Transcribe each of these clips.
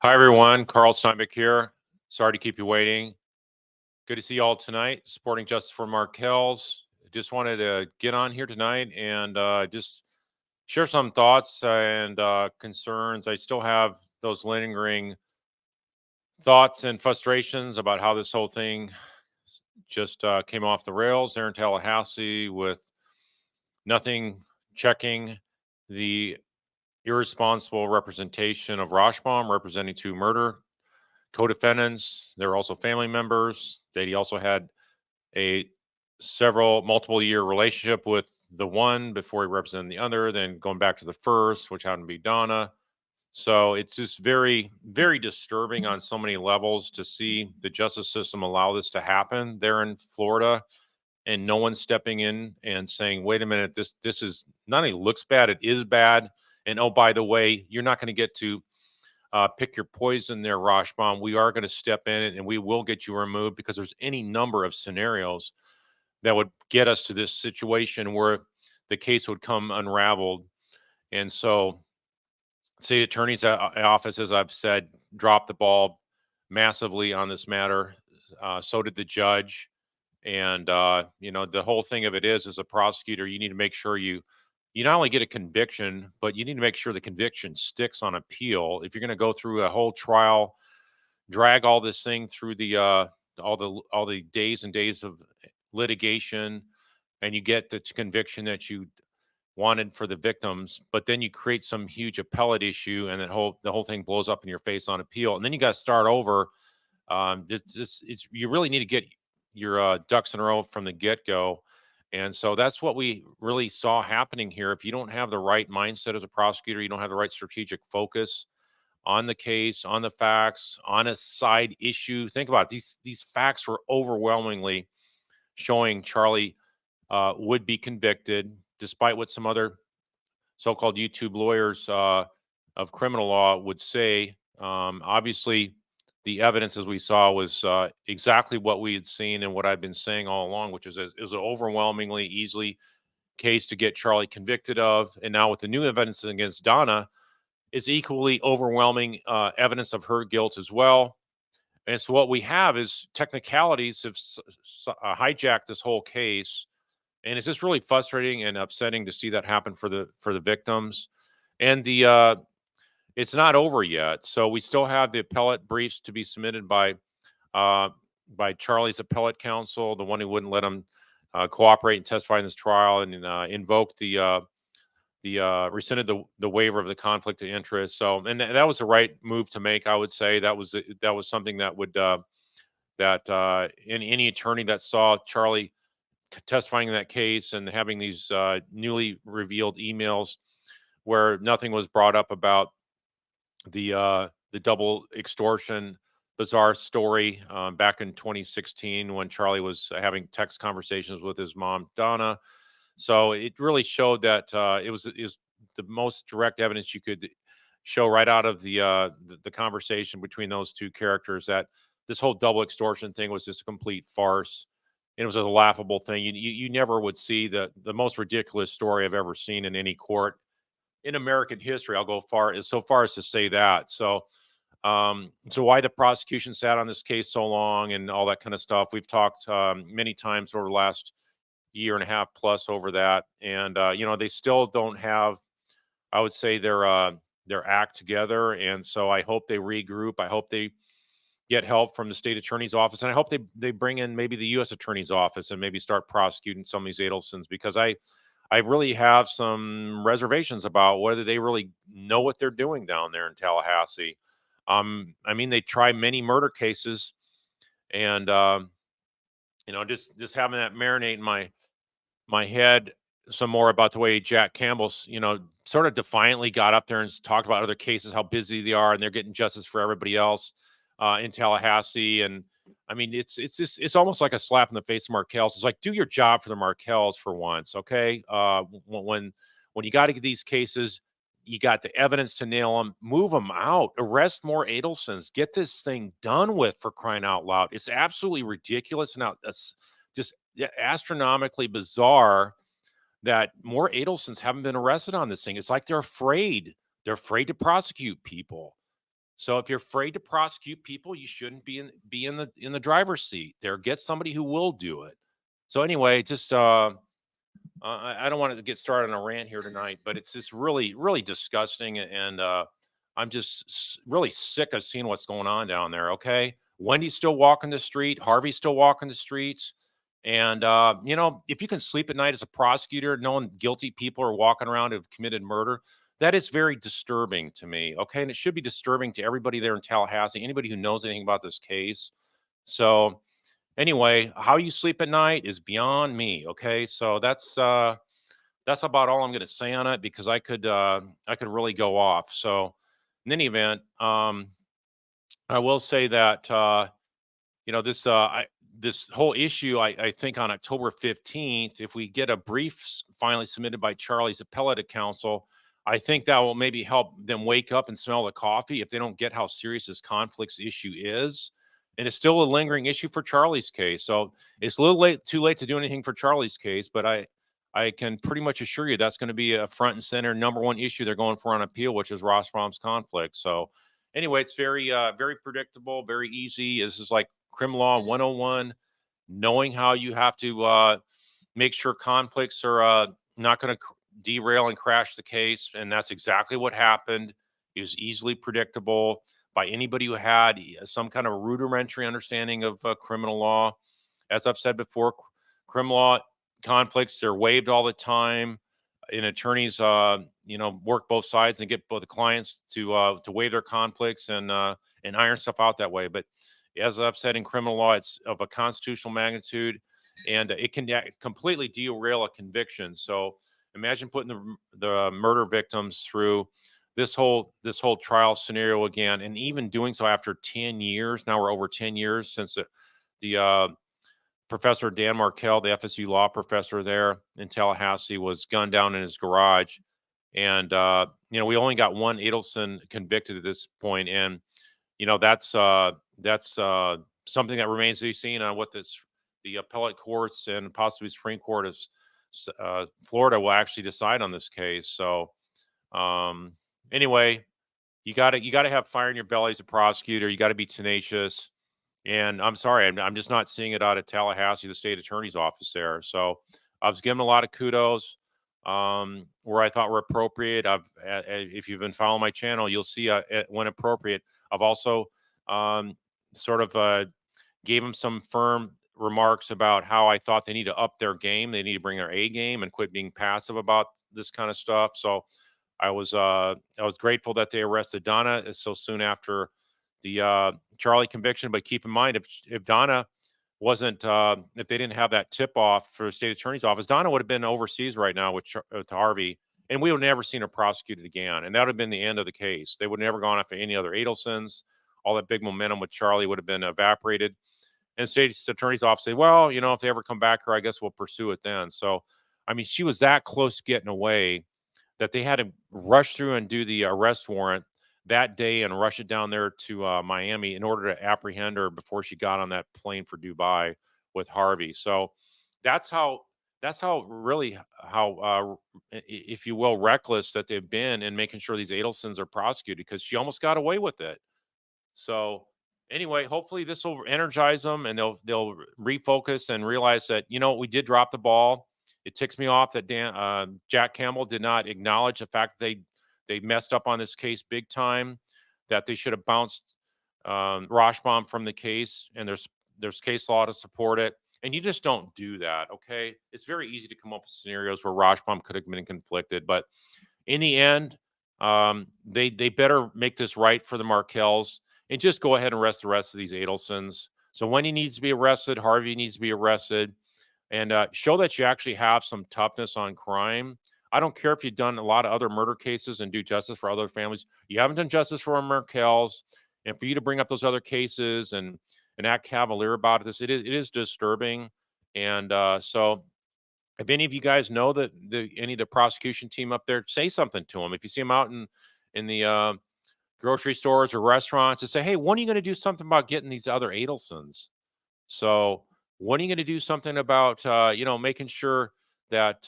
Hi, everyone. Carl Steinbeck here. Sorry to keep you waiting. Good to see you all tonight. Supporting Justice for Markells. Just wanted to get on here tonight and just share some thoughts and concerns. I still have those lingering thoughts and frustrations about how this whole thing just came off the rails there in Tallahassee with nothing checking the irresponsible representation of Rashbaum representing two murder co-defendants. There were also family members. That he also had a multiple year relationship with the one before he represented the other, then going back to the first, which happened to be Donna. So it's just very, very disturbing on so many levels to see the justice system allow this to happen there in Florida, and no one stepping in and saying, wait a minute, this is not only looks bad, it is bad. And oh, by the way, you're not going to get to pick your poison there, Rashbaum. We are going to step in and we will get you removed, because there's any number of scenarios that would get us to this situation where the case would come unraveled. And so, state attorney's office, as I've said, dropped the ball massively on this matter. So did the judge. And the whole thing of it is, as a prosecutor, you need to make sure you not only get a conviction, but you need to make sure the conviction sticks on appeal. If you're going to go through a whole trial, drag all this thing through the all the days and days of litigation, and you get the conviction that you wanted for the victims, but then you create some huge appellate issue, and the whole thing blows up in your face on appeal, and then you got to start over. You really need to get your ducks in a row from the get-go. And so that's what we really saw happening here. If you don't have the right mindset as a prosecutor, you don't have the right strategic focus on the case, on the facts, on a side issue. Think about it. These facts were overwhelmingly showing Charlie would be convicted, despite what some other so-called YouTube lawyers of criminal law would say. Obviously, the evidence, as we saw, was exactly what we had seen and what I've been saying all along, which is it was an overwhelmingly easily case to get Charlie convicted of. And now with the new evidence against Donna, is equally overwhelming evidence of her guilt as well. And so what we have is technicalities have hijacked this whole case, and it's just really frustrating and upsetting to see that happen for the victims. And it's not over yet. So we still have the appellate briefs to be submitted uh, by Charlie's appellate counsel, the one who wouldn't let him cooperate and testify in this trial, and invoked rescinded the waiver of the conflict of interest. So, and that was the right move to make. I would say that was something that would any attorney that saw Charlie testifying in that case and having these newly revealed emails where nothing was brought up about the double extortion bizarre story back in 2016 when Charlie was having text conversations with his mom Donna. So it really showed that it was the most direct evidence you could show right out of the conversation between those two characters, that this whole double extortion thing was just a complete farce. And it was a laughable thing. You never would see the most ridiculous story I've ever seen in any court in American history. I'll go so far as to say that. So why the prosecution sat on this case so long and all that kind of stuff. We've talked many times over the last year and a half plus over that, and they still don't have, I would say, their act together. And so I hope they regroup. I hope they get help from the state attorney's office, and I hope they bring in maybe the U.S. attorney's office and maybe start prosecuting some of these Adelsons, because I really have some reservations about whether they really know what they're doing down there in Tallahassee. I mean, they try many murder cases, and just having that marinate in my head some more about the way Jack Campbell's, sort of defiantly got up there and talked about other cases, how busy they are, and they're getting justice for everybody else in Tallahassee. And I mean, it's almost like a slap in the face of Markells. It's like, do your job for the Markells for once, okay? When you got to get these cases, you got the evidence to nail them, move them out, arrest more Adelsons, get this thing done with, for crying out loud. It's absolutely ridiculous and just astronomically bizarre that more Adelsons haven't been arrested on this thing. It's like they're afraid. They're afraid to prosecute people. So if you're afraid to prosecute people, you shouldn't be in the driver's seat there. Get somebody who will do it. So anyway, just I don't want to get started on a rant here tonight, but it's just really, really disgusting. And I'm just really sick of seeing what's going on down there. Okay. Wendy's still walking the street. Harvey's still walking the streets. And, if you can sleep at night as a prosecutor, knowing guilty people are walking around who've committed murder, that is very disturbing to me. Okay. And it should be disturbing to everybody there in Tallahassee, anybody who knows anything about this case. So, anyway, how you sleep at night is beyond me. Okay. So that's about all I'm going to say on it because I could really go off. So in any event, I will say that this whole issue. I think on October 15th, if we get a brief finally submitted by Charlie's appellate counsel, I think that will maybe help them wake up and smell the coffee if they don't get how serious this conflicts issue is. And it's still a lingering issue for Charlie's case. So it's a little too late to do anything for Charlie's case, but I can pretty much assure you that's going to be a front and center number one issue they're going for on appeal, which is Rosbaum's conflict. So anyway, it's very predictable, very easy. This is like criminal law 101, knowing how you have to make sure conflicts are not going to derail and crash the case. And that's exactly what happened. It was easily predictable by anybody who had some kind of rudimentary understanding of criminal law. As I've said before, criminal law conflicts, they're waived all the time. And attorneys, work both sides and get both the clients to waive their conflicts and iron stuff out that way. But as I've said, in criminal law, it's of a constitutional magnitude, and it can completely derail a conviction. So imagine putting the murder victims through this whole trial scenario again, and even doing so after 10 years. Now we're over 10 years since the Professor Dan Markell, the FSU law professor there in Tallahassee, was gunned down in his garage. And we only got one Adelson convicted at this point, and that's something that remains to be seen on what the appellate courts and possibly Supreme Court of Florida will actually decide on this case. So anyway, you got to have fire in your belly as a prosecutor. You got to be tenacious. And I'm sorry, I'm just not seeing it out of Tallahassee, the state attorney's office there. So I was given a lot of kudos where I thought were appropriate. If you've been following my channel, you'll see when appropriate. I've also sort of gave them some firm remarks about how I thought they need to up their game. They need to bring their A game and quit being passive about this kind of stuff. So I was grateful that they arrested Donna so soon after the Charlie conviction. But keep in mind, if Donna wasn't, if they didn't have that tip off for the state attorney's office, Donna would have been overseas right now with Harvey, and we would have never seen her prosecuted again. And that would have been the end of the case. They would have never gone after any other Adelsons. All that big momentum with Charlie would have been evaporated. And the state attorney's office said, well, if they ever come back here, I guess we'll pursue it then. So, I mean, she was that close to getting away that they had to rush through and do the arrest warrant that day and rush it down there to Miami in order to apprehend her before she got on that plane for Dubai with Harvey. So that's how really how if you will, reckless that they've been in making sure these Adelsons are prosecuted, because she almost got away with it. So anyway, hopefully this will energize them and they'll refocus and realize that we did drop the ball. It ticks me off that Jack Campbell did not acknowledge the fact that they messed up on this case big time, that they should have bounced Rosbaum from the case, and there's case law to support it. And you just don't do that, okay? It's very easy to come up with scenarios where Rosbaum could have been conflicted, but in the end, they better make this right for the Markells and just go ahead and arrest the rest of these Adelsons. So Wendy needs to be arrested, Harvey needs to be arrested, and show that you actually have some toughness on crime. I don't care if you've done a lot of other murder cases and do justice for other families. You haven't done justice for Markells, and for you to bring up those other cases and act cavalier about this, it is disturbing. And so, if any of you guys know that any of the prosecution team up there, say something to them. If you see them out in the grocery stores or restaurants, and say, hey, when are you going to do something about getting these other Adelsons? So when are you going to do something about making sure that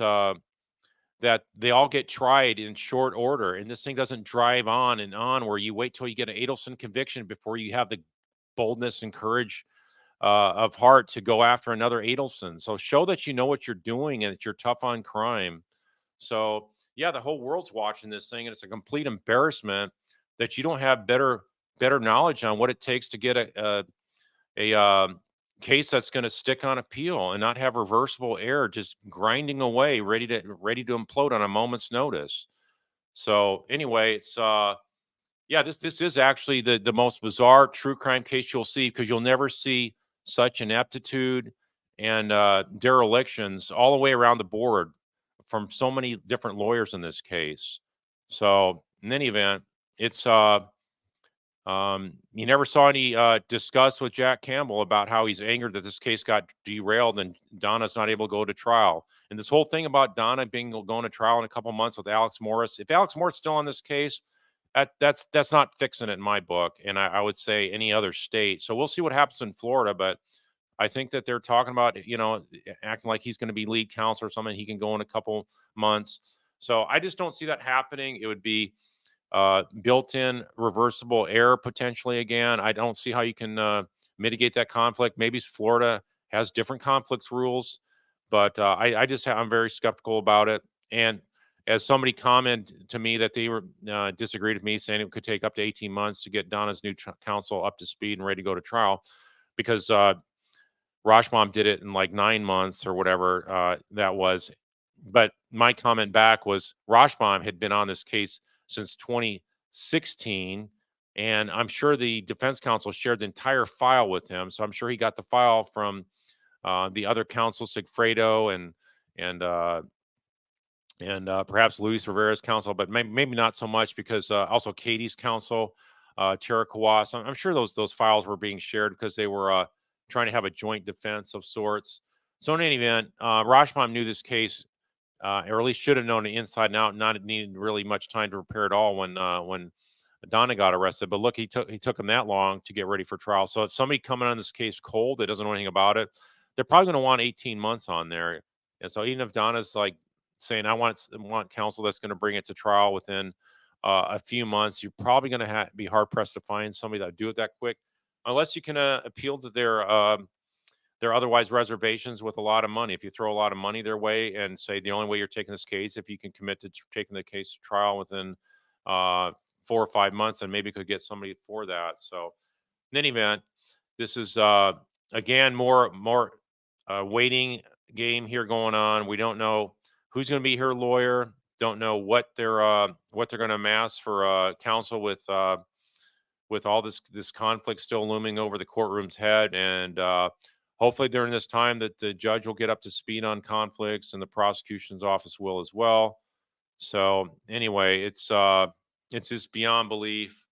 that they all get tried in short order, and this thing doesn't drive on and on where you wait till you get an Adelson conviction before you have the boldness and courage of heart to go after another Adelson. So show that you know what you're doing and that you're tough on crime. So yeah, the whole world's watching this thing, and it's a complete embarrassment that you don't have better knowledge on what it takes to get a case that's going to stick on appeal and not have reversible error just grinding away, ready to implode on a moment's notice. So anyway, it's yeah, this is actually the most bizarre true crime case you'll see, because you'll never see such ineptitude and derelictions all the way around the board from so many different lawyers in this case. So in any event, it's you never saw any discuss with Jack Campbell about how he's angered that this case got derailed and Donna's not able to go to trial. And this whole thing about Donna being going to trial in a couple months with Alex Morris, if Alex Morris is still on this case, that's not fixing it in my book, and I would say any other state. So we'll see what happens in Florida, but I think that they're talking about, acting like he's going to be lead counsel or something. He can go in a couple months. So I just don't see that happening. It would be built-in reversible error potentially again. I don't see how you can mitigate that conflict. Maybe Florida has different conflicts rules, but I'm very skeptical about it. And as somebody commented to me that they were disagreed with me, saying it could take up to 18 months to get Donna's new counsel up to speed and ready to go to trial, because Rashbaum did it in like 9 months or whatever that was. But my comment back was Rashbaum had been on this case since 2016, and I'm sure the defense counsel shared the entire file with him. So I'm sure he got the file from the other counsel, Sigfredo, and perhaps Luis Rivera's counsel, but maybe not so much, because also Katie's counsel, Tara Kawas. I'm sure those files were being shared because they were trying to have a joint defense of sorts. So in any event, Rashbaum knew this case, or at least should have known it inside and out, not needed really much time to prepare at all when Donna got arrested. But look, he took him that long to get ready for trial. So if somebody coming on this case cold that doesn't know anything about it, they're probably going to want 18 months on there. And so even if Donna's like saying, I want counsel that's going to bring it to trial within a few months, you're probably going to be hard pressed to find somebody that would do it that quick, unless you can appeal to their otherwise reservations with a lot of money. If you throw a lot of money their way and say the only way you're taking this case, if you can commit to taking the case to trial within 4 or 5 months, then maybe could get somebody for that. So in any event, this is again more waiting game here going on. We don't know who's going to be her lawyer. Don't know what they're going to amass for counsel with all this conflict still looming over the courtroom's head. And hopefully during this time that the judge will get up to speed on conflicts, and the prosecution's office will as well. So anyway, it's just beyond belief.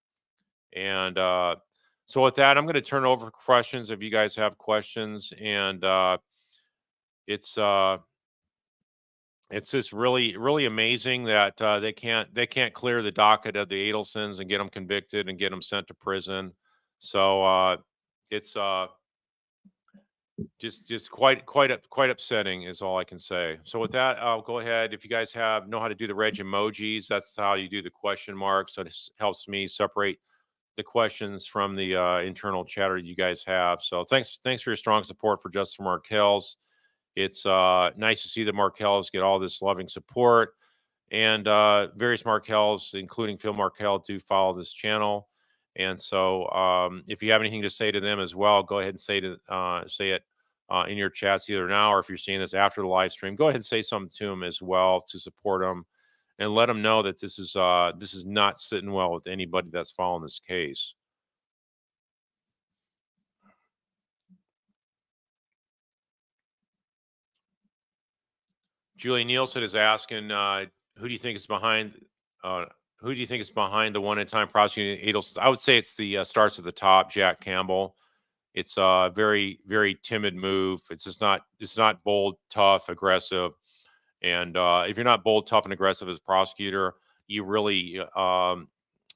And so with that, I'm going to turn over questions if you guys have questions. And it's uh, it's just really amazing that they can't clear the docket of the Adelsons and get them convicted and get them sent to prison. So it's just quite upsetting is all I can say. So with that, I'll go ahead. If you guys know how to do the reg emojis, that's how you do the question marks. That helps me separate the questions from the internal chatter you guys have. So thanks for your strong support for Justice Markel's. It's nice to see the Markells get all this loving support, and various Markells, including Phil Markel, do follow this channel. And so, if you have anything to say to them as well, go ahead and say it in your chats either now, or if you're seeing this after the live stream, go ahead and say something to them as well to support them, and let them know that this is not sitting well with anybody that's following this case. Julie Nielsen is asking, who do you think is behind? Uh, who do you think is behind the one-in-time prosecuting Adelsons? I would say it's the starts at the top, Jack Campbell. It's a very timid move. It's not bold, tough, aggressive. And if you're not bold, tough, and aggressive as a prosecutor, you really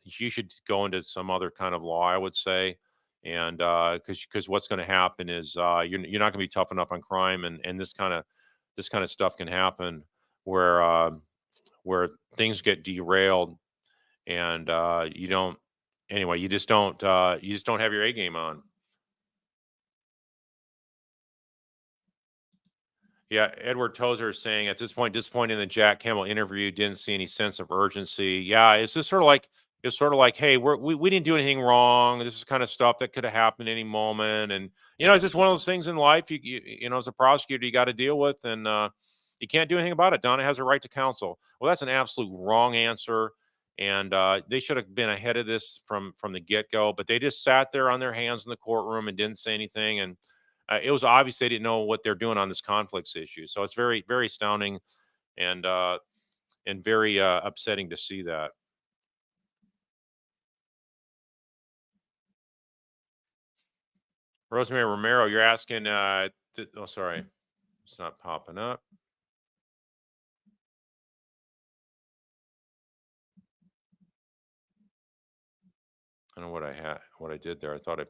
you should go into some other kind of law, I would say. And because what's going to happen is you're not going to be tough enough on crime, and this kind of stuff can happen where where things get derailed and you don't. Anyway, you just don't. You just don't have your A game on. Yeah, Edward Tozer is saying at this point, disappointed in the Jack Campbell interview, didn't see any sense of urgency. Yeah, it's just sort of like, hey, we didn't do anything wrong. This is kind of stuff that could have happened any moment, and it's just one of those things in life. As a prosecutor, you got to deal with, and you can't do anything about it. Donna has a right to counsel. Well, that's an absolute wrong answer, and they should have been ahead of this from the get go. But they just sat there on their hands in the courtroom and didn't say anything, and it was obvious they didn't know what they're doing on this conflicts issue. So it's very, very astounding and very upsetting to see that. Rosemary Romero, you're asking. Oh, sorry, it's not popping up. I don't know what I did there. I thought I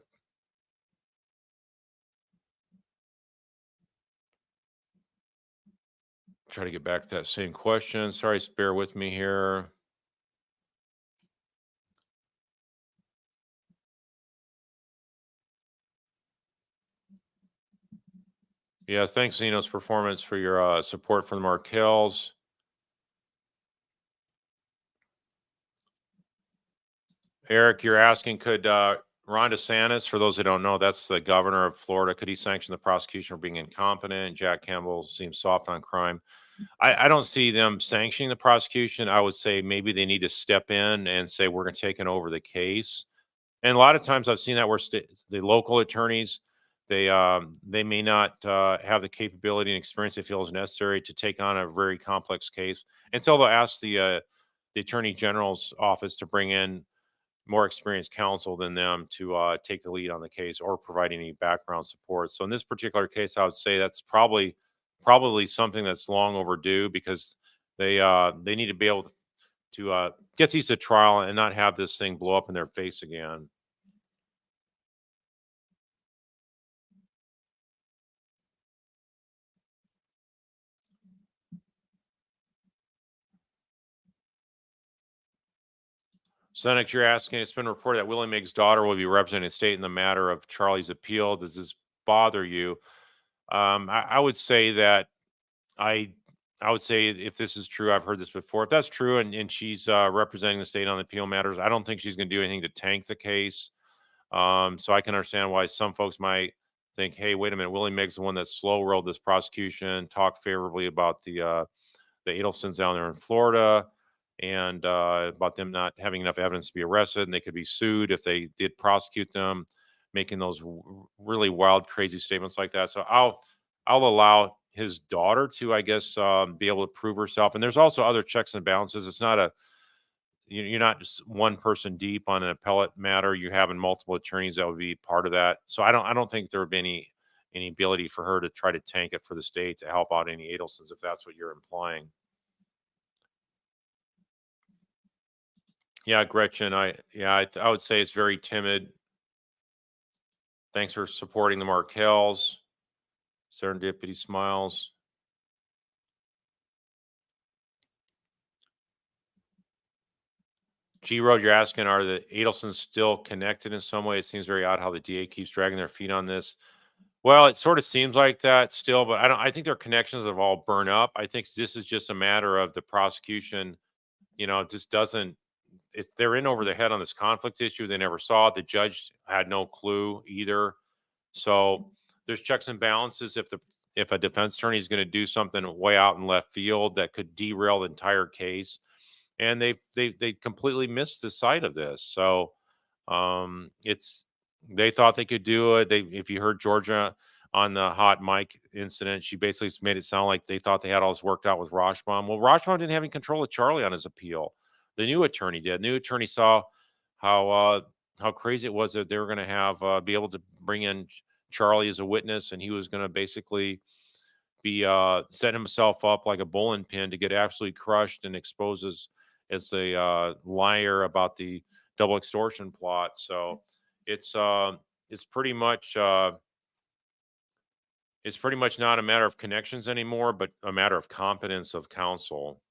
try to get back to that same question. Sorry, bear with me here. Yes, thanks, Zeno's performance for your support for the Markells. Eric, you're asking, could Ron DeSantis, for those that don't know, that's the governor of Florida, could he sanction the prosecution for being incompetent? Jack Campbell seems soft on crime. I don't see them sanctioning the prosecution. I would say maybe they need to step in and say we're going to take over the case. And a lot of times I've seen that where the local attorneys they may not have the capability and experience they feel is necessary to take on a very complex case, and so they'll ask the attorney general's office to bring in more experienced counsel than them to take the lead on the case or provide any background support. So in this particular case, I would say that's probably something that's long overdue because they need to be able to get these to trial and not have this thing blow up in their face again. Senex, you're asking, it's been reported that Willie Meg's daughter will be representing the state in the matter of Charlie's appeal. Does this bother you? I would say that I I would say if this is true, I've heard this before. If that's true and she's representing the state on the appeal matters, I don't think she's going to do anything to tank the case. So I can understand why some folks might think, hey, wait a minute, Willie Meg's the one that slow rolled this prosecution, talked favorably about the Adelsons down there in Florida, and about them not having enough evidence to be arrested, and they could be sued if they did prosecute them, making those really wild, crazy statements like that. So I'll allow his daughter to, I guess, be able to prove herself. And there's also other checks and balances. It's not a you're not just one person deep on an appellate matter. You're having multiple attorneys that would be part of that. So I don't think there would be any ability for her to try to tank it for the state to help out any Adelsons, if that's what you're implying. Yeah, Gretchen, I would say it's very timid. Thanks for supporting the Markells. Serendipity smiles. G Road, you're asking, are the Adelsons still connected in some way? It seems very odd how the DA keeps dragging their feet on this. Well, it sort of seems like that still, but I think their connections have all burned up. I think this is just a matter of the prosecution, just doesn't they're in over their head on this conflict issue. They never saw it. The judge had no clue either. So there's checks and balances. If a defense attorney is going to do something way out in left field that could derail the entire case, and they completely missed the sight of this. So it's they thought they could do it. They if you heard Georgia on the hot mic incident, she basically made it sound like they thought they had all this worked out with Rashbaum. Well, Rashbaum didn't have any control of Charlie on his appeal. The new attorney did. New attorney saw how how crazy it was that they were going to have be able to bring in Charlie as a witness, and he was going to basically be set himself up like a bowling pin to get absolutely crushed and exposed as a liar about the double extortion plot. So it's uh, it's pretty much it's pretty much not a matter of connections anymore, but a matter of competence of counsel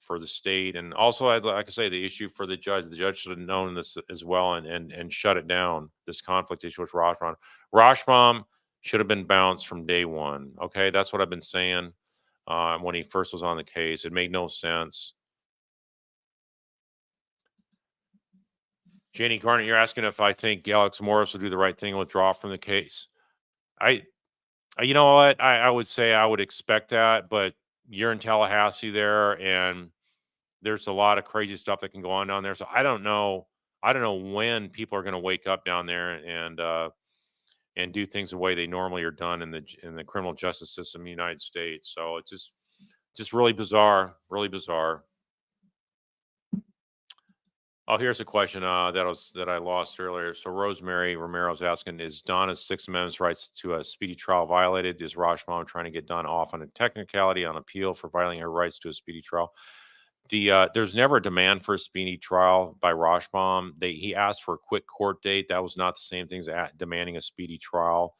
for the state, and also, like I say, the issue for the judge. The judge should have known this as well, and shut it down. This conflict issue with Rashbaum. Rashbaum should have been bounced from day one. Okay, that's what I've been saying when he first was on the case. It made no sense. Janie Garnett, you're asking if I think Alex Morris will do the right thing and withdraw from the case. I, you know what? I would say I would expect that, but you're in Tallahassee there, and there's a lot of crazy stuff that can go on down there. So I don't know. I don't know when people are going to wake up down there and do things the way they normally are done in the criminal justice system in the United States. So it's just really bizarre, really bizarre. Oh, here's a question that I lost earlier. So Rosemary Romero's asking: is Donna's Sixth Amendment rights to a speedy trial violated? Is Rashbaum trying to get Donna off on a technicality on appeal for violating her rights to a speedy trial? There's never a demand for a speedy trial by Rashbaum. He asked for a quick court date. That was not the same thing as demanding a speedy trial.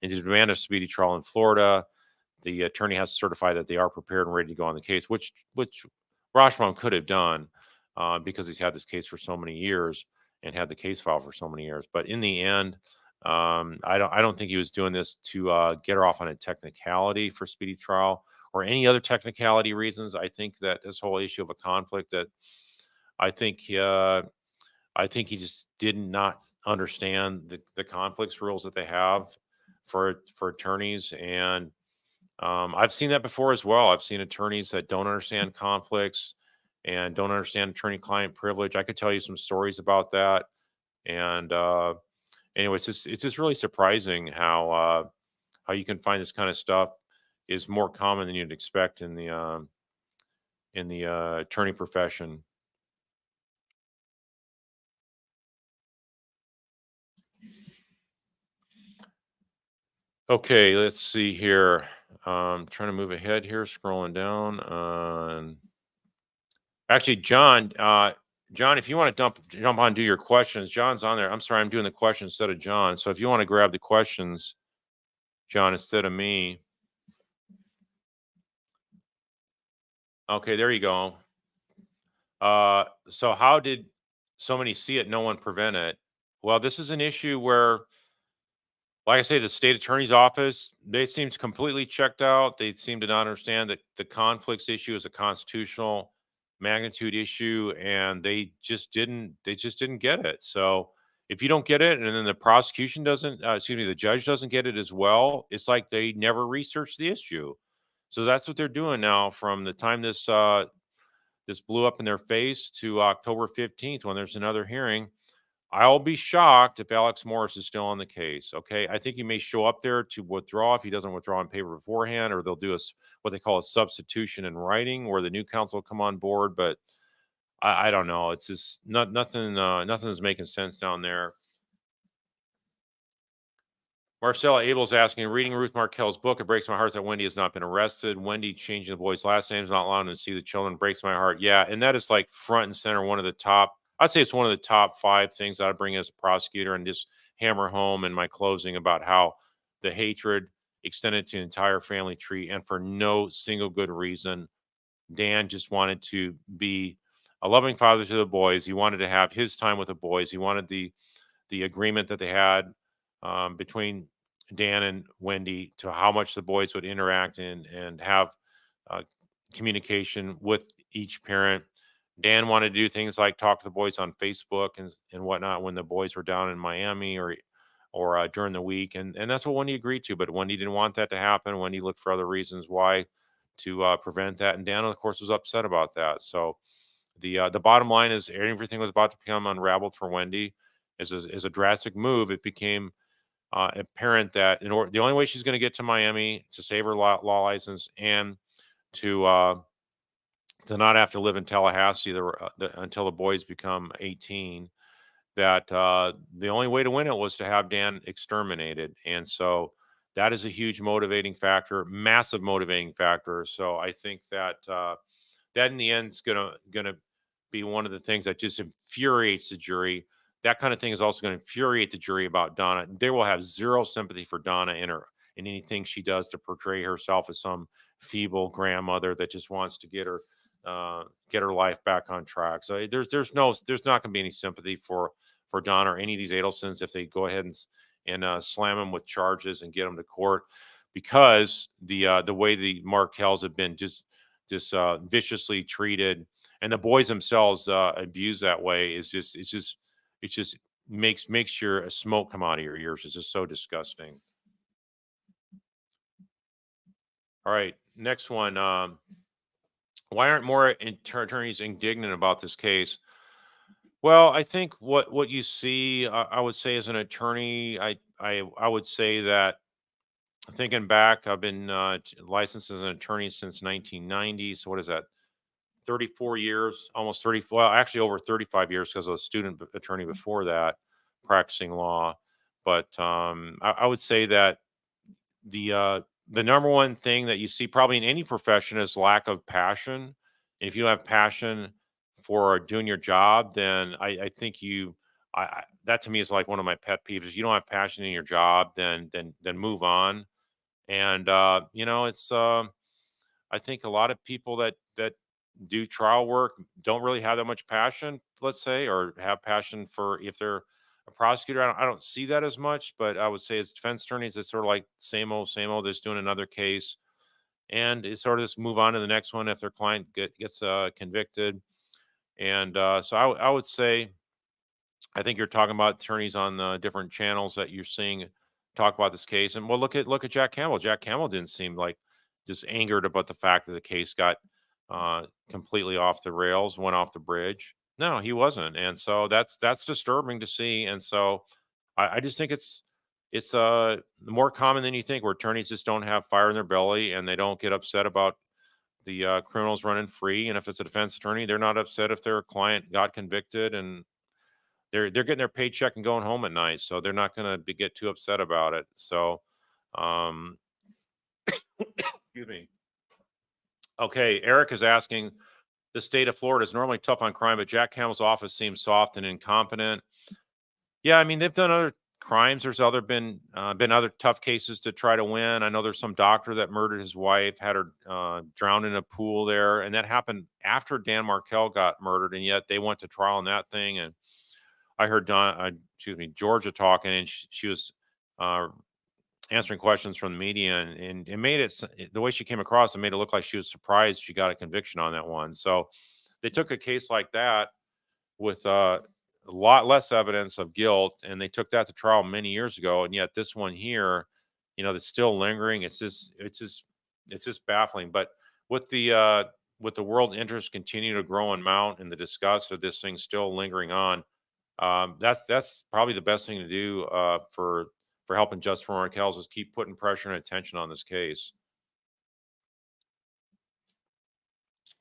And to demand a speedy trial in Florida, the attorney has to certify that they are prepared and ready to go on the case, which Rashbaum could have done because he's had this case for so many years and had the case file for so many years. But in the end, I don't think he was doing this to get her off on a technicality for speedy trial or any other technicality reasons. I think that this whole issue of a conflict that I think I think he just did not understand the conflicts rules that they have for attorneys, and I've seen that before as well. I've seen attorneys that don't understand conflicts and don't understand attorney-client privilege. I could tell you some stories about that. And anyway, it's just really surprising how you can find this kind of stuff is more common than you'd expect in the attorney profession. Okay, let's see here. Trying to move ahead here, scrolling down. Actually, John, if you want to jump on and do your questions, John's on there. I'm sorry, I'm doing the questions instead of John. So if you want to grab the questions, John, instead of me. Okay, there you go. So how did so many see it, no one prevent it? Well, this is an issue where, like I say, the state attorney's office, they seemed completely checked out. They seem to not understand that the conflicts issue is a constitutional magnitude issue, and they just didn't get it. So if you don't get it, and then the prosecution doesn't, excuse me, the judge doesn't get it as well, it's like they never researched the issue. So that's what they're doing now from the time this blew up in their face to October 15th when there's another hearing. I'll be shocked if Alex Morris is still on the case. Okay, I think he may show up there to withdraw if he doesn't withdraw on paper beforehand, or they'll do what they call a substitution in writing, where the new counsel will come on board. But I don't know. It's just nothing. Nothing is making sense down there. Marcella Abel's asking, reading Ruth Markel's book, it breaks my heart that Wendy has not been arrested. Wendy changing the boys' last names, not allowing them to see the children, breaks my heart. Yeah, and that is like front and center, one of the top, I'd say it's one of the top 5 things that I bring as a prosecutor and just hammer home in my closing about how the hatred extended to the entire family tree and for no single good reason. Dan just wanted to be a loving father to the boys. He wanted to have his time with the boys. He wanted the agreement that they had between Dan and Wendy to how much the boys would interact and have uh, communication with each parent. Dan wanted to do things like talk to the boys on Facebook and whatnot when the boys were down in Miami or during the week, and that's what Wendy agreed to. But Wendy didn't want that to happen. Wendy looked for other reasons why to prevent that, and Dan, of course, was upset about that. So the bottom line is everything was about to become unraveled for Wendy. Is a drastic move. It became apparent that the only way she's going to get to Miami to save her law license and to uh, to not have to live in Tallahassee until the boys become 18, that the only way to win it was to have Dan exterminated, and so that is a huge motivating factor, massive motivating factor. So I think that that in the end is gonna be one of the things that just infuriates the jury. That kind of thing is also going to infuriate the jury about Donna. They will have zero sympathy for Donna in anything she does to portray herself as some feeble grandmother that just wants to get get her life back on track. So there's not going to be any sympathy for Donna or any of these Adelsons if they go ahead and slam them with charges and get them to court, because the way the Markells have been just viciously treated, and the boys themselves abused that way, is just it just makes your smoke come out of your ears. It's just so disgusting. All right, next one. Why aren't more attorneys indignant about this case? Well, I think what you see, I would say, as an attorney, I would say that, thinking back, I've been licensed as an attorney since 1990. So what is that? 34 years, almost 30. Well, actually over 35 years, because I was a student attorney before that, practicing law. But I would say that the number one thing that you see probably in any profession is lack of passion. And if you don't have passion for doing your job, then I think that to me is like one of my pet peeves. If you don't have passion in your job, then move on. And it's I think a lot of people that do trial work don't really have that much passion, let's say, or have passion for, if they're a prosecutor. I don't see that as much, but I would say as defense attorneys, it's sort of like same old. They're just doing another case, and it's sort of just move on to the next one if their client gets convicted. And so I would say, I think you're talking about attorneys on the different channels that you're seeing talk about this case. And well, look at Jack Campbell. Jack Campbell didn't seem like just angered about the fact that the case got completely off the rails, went off the bridge. No, he wasn't, and so that's disturbing to see. And so I just think it's more common than you think, where attorneys just don't have fire in their belly, and they don't get upset about the criminals running free. And if it's a defense attorney, they're not upset if their client got convicted, and they're getting their paycheck and going home at night, so they're not going to get too upset about it. So, um, excuse me. Okay, Eric is asking, the state of Florida is normally tough on crime, but Jack Campbell's office seems soft and incompetent. Yeah, I mean, they've done other crimes. There's been other tough cases to try to win. I know there's some doctor that murdered his wife, had her drowned in a pool there, and that happened after Dan Markel got murdered, and yet they went to trial on that thing. And I heard Georgia talking, and she was uh, answering questions from the media, and it made the way she came across, it made it look like she was surprised she got a conviction on that one. So they took a case like that with a lot less evidence of guilt, and they took that to trial many years ago, and yet this one here, that's still lingering. It's just baffling. But with the world interest continue to grow and mount, and the disgust of this thing still lingering on, that's probably the best thing to do for helping Justice Markells, is keep putting pressure and attention on this case.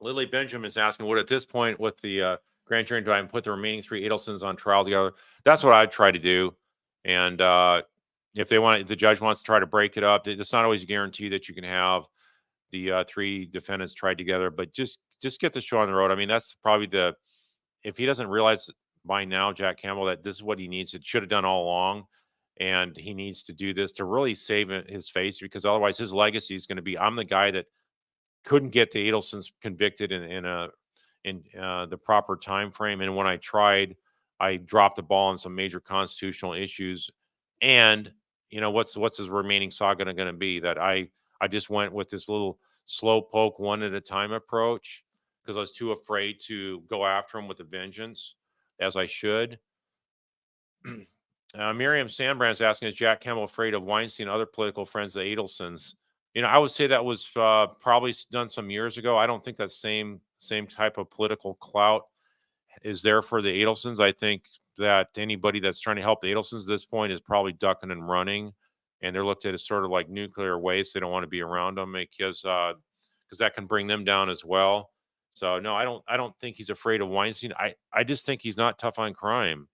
Lily Benjamin is asking, would at this point with the grand jury indictment put the remaining three Adelsons on trial together? That's what I'd try to do. And if the judge wants to try to break it up, it's not always a guarantee that you can have the three defendants tried together, but just get the show on the road. I mean, that's probably if he doesn't realize by now, Jack Campbell, that this is what he needs, it should have done all along. And he needs to do this to really save his face, because otherwise his legacy is going to be, I'm the guy that couldn't get the Adelsons convicted in the proper time frame, and when I tried, I dropped the ball on some major constitutional issues. And what's his remaining saga going to be? That I just went with this little slow poke, one at a time approach, because I was too afraid to go after him with a vengeance, as I should. Miriam Sandbrand's asking, is Jack Campbell afraid of Weinstein and other political friends, the Adelsons? I would say that was probably done some years ago. I don't think that same type of political clout is there for the Adelsons. I think that anybody that's trying to help the Adelsons at this point is probably ducking and running, and they're looked at as sort of like nuclear waste. They don't want to be around them, because that can bring them down as well. So no, I don't think he's afraid of Weinstein. I just think he's not tough on crime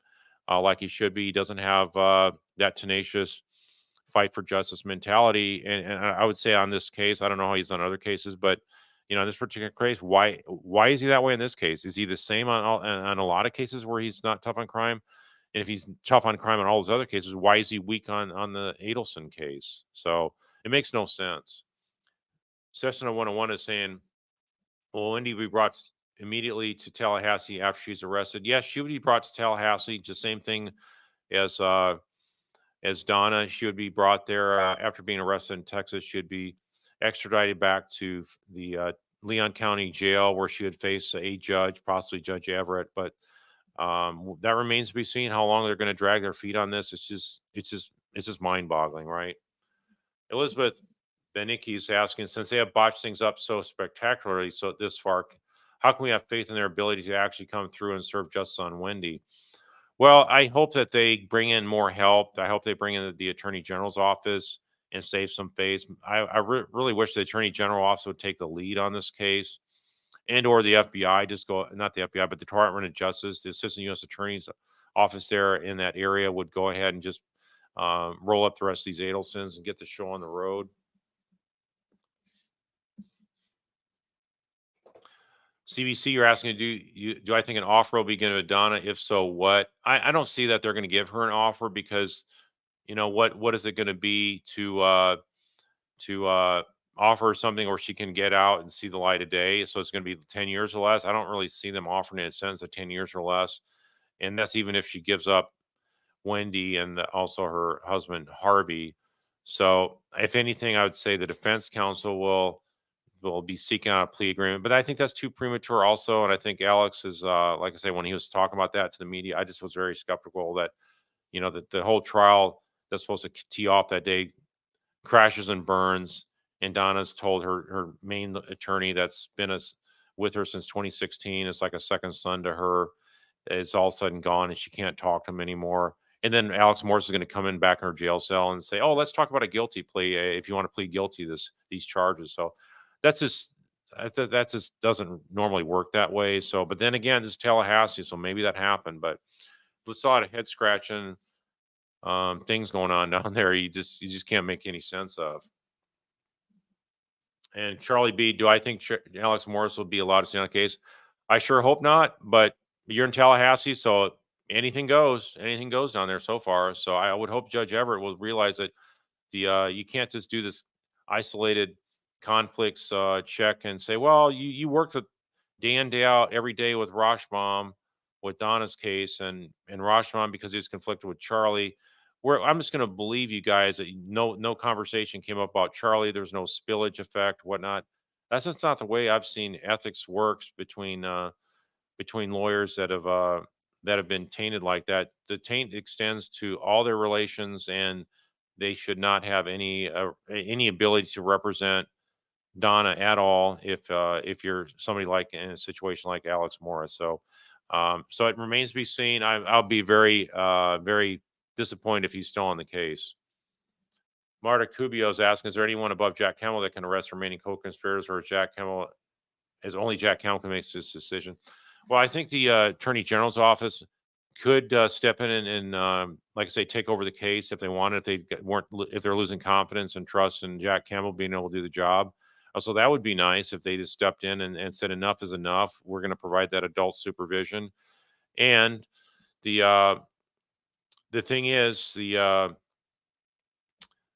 like he should be. He doesn't have that tenacious fight for justice mentality. And I would say on this case, I don't know how he's on other cases, but in this particular case, why is he that way in this case? Is he the same on a lot of cases where he's not tough on crime? And if he's tough on crime in all those other cases, why is he weak on the Adelson case? So it makes no sense. Cessna 101 is saying, Will Wendy be brought immediately to Tallahassee after she's arrested? Yes, she would be brought to Tallahassee. Just same thing as Donna. She would be brought there after being arrested in Texas. She'd be extradited back to the Leon County Jail, where she would face a judge, possibly Judge Everett. But that remains to be seen how long they're going to drag their feet on this. It's just mind-boggling, right? Elizabeth Benicki is asking, since they have botched things up so spectacularly so this far, how can we have faith in their ability to actually come through and serve justice on Wendy? Well, I hope that they bring in more help. I hope they bring in the Attorney General's office and save some face. I really wish the Attorney General office would take the lead on this case, and or the FBI, just go, not the FBI, but the Department of Justice, the Assistant U.S. Attorney's office there in that area would go ahead and just roll up the rest of these Adelsons and get the show on the road. CBC, you're asking, do I think an offer will be given to Donna? If so, what? I don't see that they're going to give her an offer because what is it going to be to offer something where she can get out and see the light of day? So it's going to be 10 years or less. I don't really see them offering a sentence of 10 years or less, and that's even if she gives up Wendy and also her husband Harvey. So if anything, I would say the defense counsel will be seeking out a plea agreement, but I think that's too premature also. And I think Alex is, like I say, when he was talking about that to the media, I just was very skeptical that, that the whole trial that's supposed to tee off that day crashes and burns. And Donna's told her main attorney that's been with her since 2016, is like a second son to her, is all of a sudden gone and she can't talk to him anymore. And then Alex Morris is going to come in back in her jail cell and say, "Oh, let's talk about a guilty plea if you want to plead guilty to these charges." So that's just that just doesn't normally work that way. So, but then again, this is Tallahassee, so maybe that happened. But there's a lot of head scratching things going on down there. You just can't make any sense of. And Charlie B, do I think Alex Morris will be allowed to stay on the case? I sure hope not, but you're in Tallahassee, so anything goes. Anything goes down there so far. So I would hope Judge Everett will realize that you can't just do this isolated conflicts check and say, well, you worked with day in day out every day with Rashbaum with Donna's case, and Rashbaum because he was conflicted with Charlie. Where I'm just going to believe you guys that no conversation came up about Charlie. There's no spillage effect, whatnot. That's just not the way I've seen ethics works between lawyers that have been tainted like that. The taint extends to all their relations, and they should not have any ability to represent Donna at all if you're somebody like in a situation like Alex Morris. So it remains to be seen. I'll be very disappointed if he's still on the case. Marta Cubio is asking, is there anyone above Jack Campbell that can arrest remaining co-conspirators, or is only Jack Campbell can make this decision? Well, I think the Attorney General's office could step in and like I say, take over the case if they wanted, if they're losing confidence and trust in Jack Campbell being able to do the job. So that would be nice if they just stepped in and said enough is enough. We're going to provide that adult supervision. And the uh, the thing is, the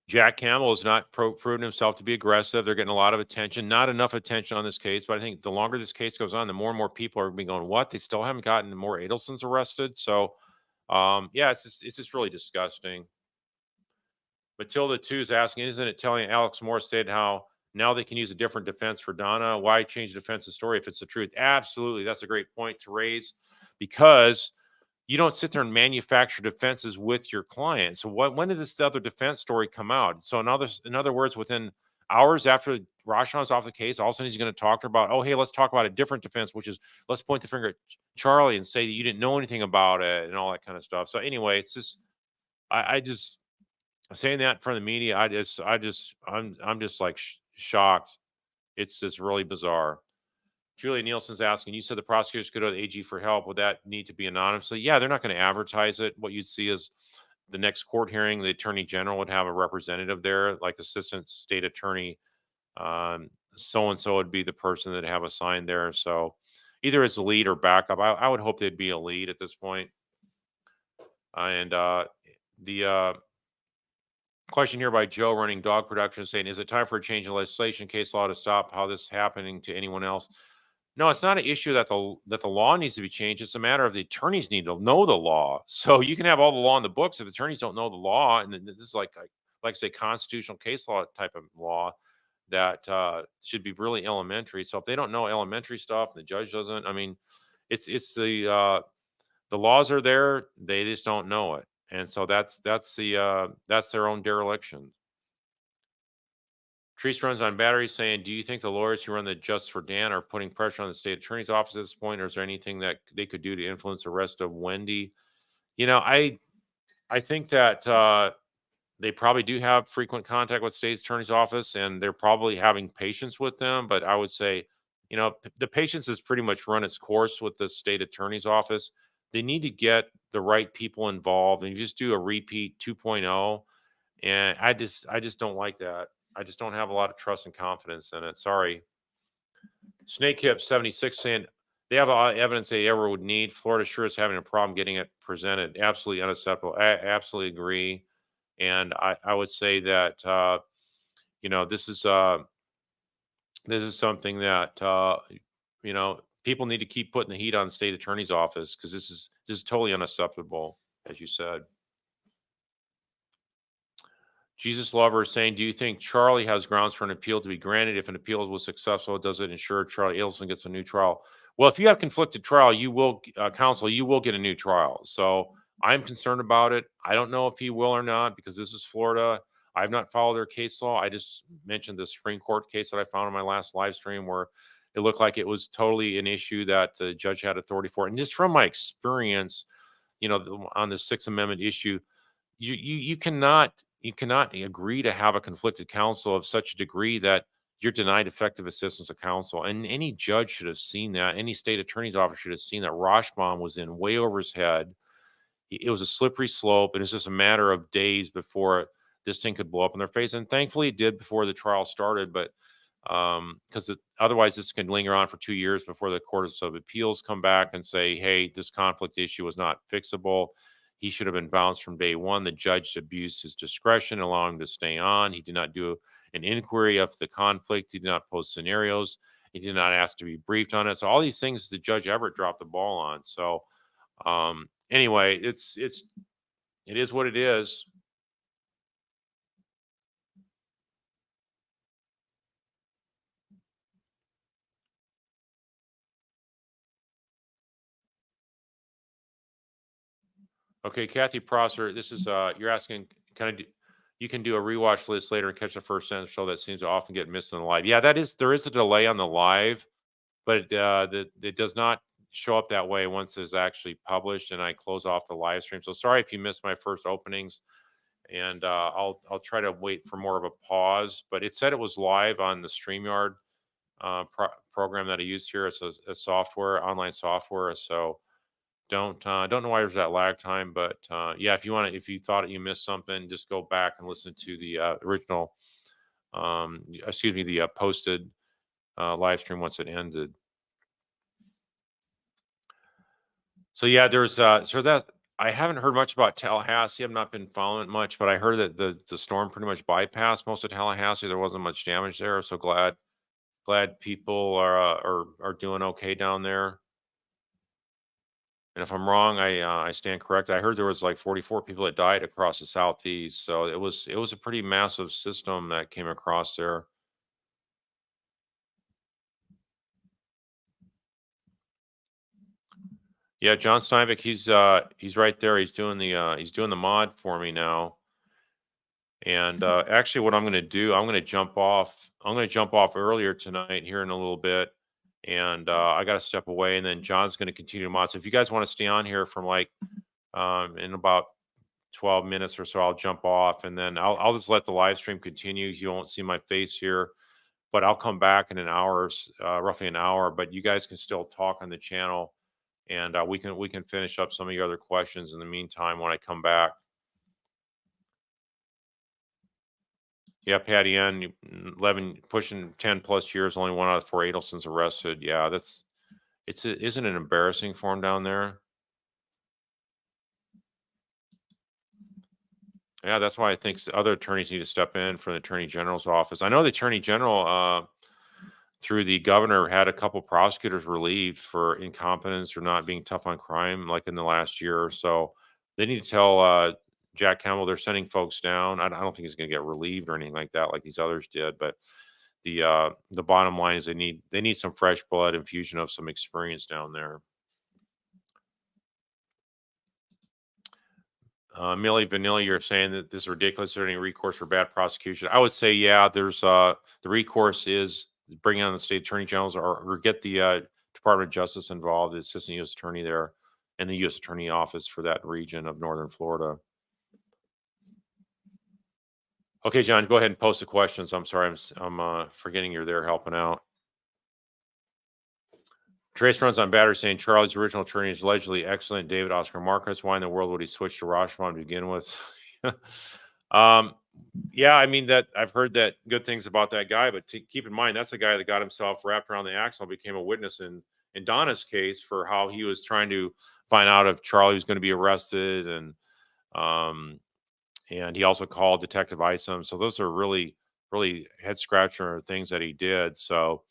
Jack Campbell has not proven himself to be aggressive. They're getting a lot of attention, not enough attention on this case. But I think the longer this case goes on, the more and more people are going to be going, "What? They still haven't gotten more Adelsons arrested?" So, yeah, it's just really disgusting. Matilda too is asking, isn't it telling Alex Morris stated how now they can use a different defense for Donna? Why change the defense's story if it's the truth? Absolutely, that's a great point to raise, because you don't sit there and manufacture defenses with your client. So when did this other defense story come out? So in other words, within hours after Rashawn's off the case, all of a sudden he's going to talk to her about, oh, hey, let's talk about a different defense, which is let's point the finger at Charlie and say that you didn't know anything about it and all that kind of stuff. So anyway, it's just I just saying that in front of the media, I'm just like shocked. It's just really bizarre. Julia Nielsen's asking, you said the prosecutors could go to the AG for help. Would that need to be anonymously? Yeah, they're not going to advertise it. What you'd see is the next court hearing, the attorney general would have a representative there, like assistant state attorney. So and so would be the person that have assigned there. So either as a lead or backup. I would hope they'd be a lead at this point. And the question here by Joe running dog production saying, is it time for a change in legislation case law to stop how this happening to anyone else? No, it's not an issue that the law needs to be changed. It's a matter of the attorneys need to know the law. So you can have all the law in the books if attorneys don't know the law, and then this is like say constitutional case law type of law that should be really elementary. So if they don't know elementary stuff, and the judge doesn't. I mean, it's the laws are there. They just don't know it, and so that's their own dereliction. Treese runs on batteries saying, do you think the lawyers who run the Justice for Dan are putting pressure on the state attorney's office at this point, or is there anything that they could do to influence the rest of Wendy? You know, I think that they probably do have frequent contact with state attorney's office, and they're probably having patience with them. But I would say, you know, the patience has pretty much run its course with the state attorney's office. They need to get the right people involved and just do a repeat 2.0. And I just don't like that. I just don't have a lot of trust and confidence in it. Sorry. Snake Hip 76 saying they have a lot of evidence they ever would need. Florida sure is having a problem getting it presented. Absolutely unacceptable. I absolutely agree. And I would say that you know, this is something that you know, people need to keep putting the heat on the state attorney's office because this is totally unacceptable, as you said. Jesus Lover is saying, do you think Charlie has grounds for an appeal to be granted? If an appeal was successful, does it ensure Charlie Adelson gets a new trial? Well, if you have conflicted trial, you will counsel, you will get a new trial. So I'm concerned about it. I don't know if he will or not because this is Florida. I've not followed their case law. I just mentioned the Supreme Court case that I found in my last live stream where it looked like it was totally an issue that the judge had authority for. And just from my experience, you know, on the Sixth Amendment issue, you cannot agree to have a conflicted counsel of such a degree that you're denied effective assistance of counsel. And any judge should have seen that. Any state attorney's office should have seen that Rashbaum was in way over his head. It was a slippery slope, and it's just a matter of days before this thing could blow up in their face. And thankfully, it did before the trial started. But because otherwise, this can linger on for 2 years before the Court of Appeals come back and say, "Hey, this conflict issue was not fixable. He should have been bounced from day one. The judge abused his discretion, allowing him to stay on. He did not do an inquiry of the conflict. He did not post scenarios. He did not ask to be briefed on it. So all these things the Judge Everett dropped the ball on. So anyway, it is what it is. Okay, Kathy Prosser, this is you're asking, kind of you can do a rewatch list later and catch the first sentence show that seems to often get missed in the live. Yeah, there is a delay on the live, but it does not show up that way once it's actually published and I close off the live stream. So sorry if you missed my first openings, and I'll try to wait for more of a pause. But it said it was live on the StreamYard program that I use here. It's a software, online software. So don't know why there's that lag time, but yeah, if you thought you missed something, just go back and listen to the original, excuse me, the posted live stream once it ended. So yeah, there's so that I haven't heard much about Tallahassee. I've not been following it much, but I heard that the storm pretty much bypassed most of Tallahassee. There wasn't much damage there, so glad people are doing okay down there. And if I'm wrong, I stand corrected. I heard there was like 44 people that died across the southeast, so it was a pretty massive system that came across there. Yeah, John Steinbeck, he's right there. He's doing the mod for me now. And actually, what I'm going to do, I'm going to jump off. I'm going to jump off earlier tonight here in a little bit, and I got to step away. And then John's going to continue to mod. So if you guys want to stay on here from like in about 12 minutes or so, I'll jump off, and then I'll just let the live stream continue. You won't see my face here, but I'll come back in an hour, roughly an hour. But you guys can still talk on the channel, and we can finish up some of your other questions in the meantime when I come back. Yeah, Patty N, 11, pushing 10 plus years, only 1 out of 4 Adelsons arrested. Yeah, isn't it embarrassing for him down there? Yeah, that's why I think other attorneys need to step in for the attorney general's office. I know the attorney general, through the governor, had a couple prosecutors relieved for incompetence or not being tough on crime, like in the last year or so. They need to tell Jack Campbell they're sending folks down. I don't think he's going to get relieved or anything like that, like these others did. But the bottom line is they need some fresh blood, infusion of some experience down there. Millie Vanilli, you're saying that this is ridiculous. Is there any recourse for bad prosecution? I would say, yeah, there's the recourse is bringing on the state attorney generals or get the Department of Justice involved, the assistant U.S. attorney there, and the U.S. attorney office for that region of northern Florida. Okay, John, go ahead and post the questions. I'm sorry, I'm forgetting you're there helping out. Trace runs on battery saying Charlie's original attorney is allegedly excellent. David Oscar Marcus. Why in the world would he switch to Rashomon to begin with? um, yeah, I mean that I've heard that good things about that guy, but keep in mind that's the guy that got himself wrapped around the axle, became a witness in Donna's case for how he was trying to find out if Charlie was going to be arrested, um, and he also called Detective Isom. So those are really head scratcher things that he did. So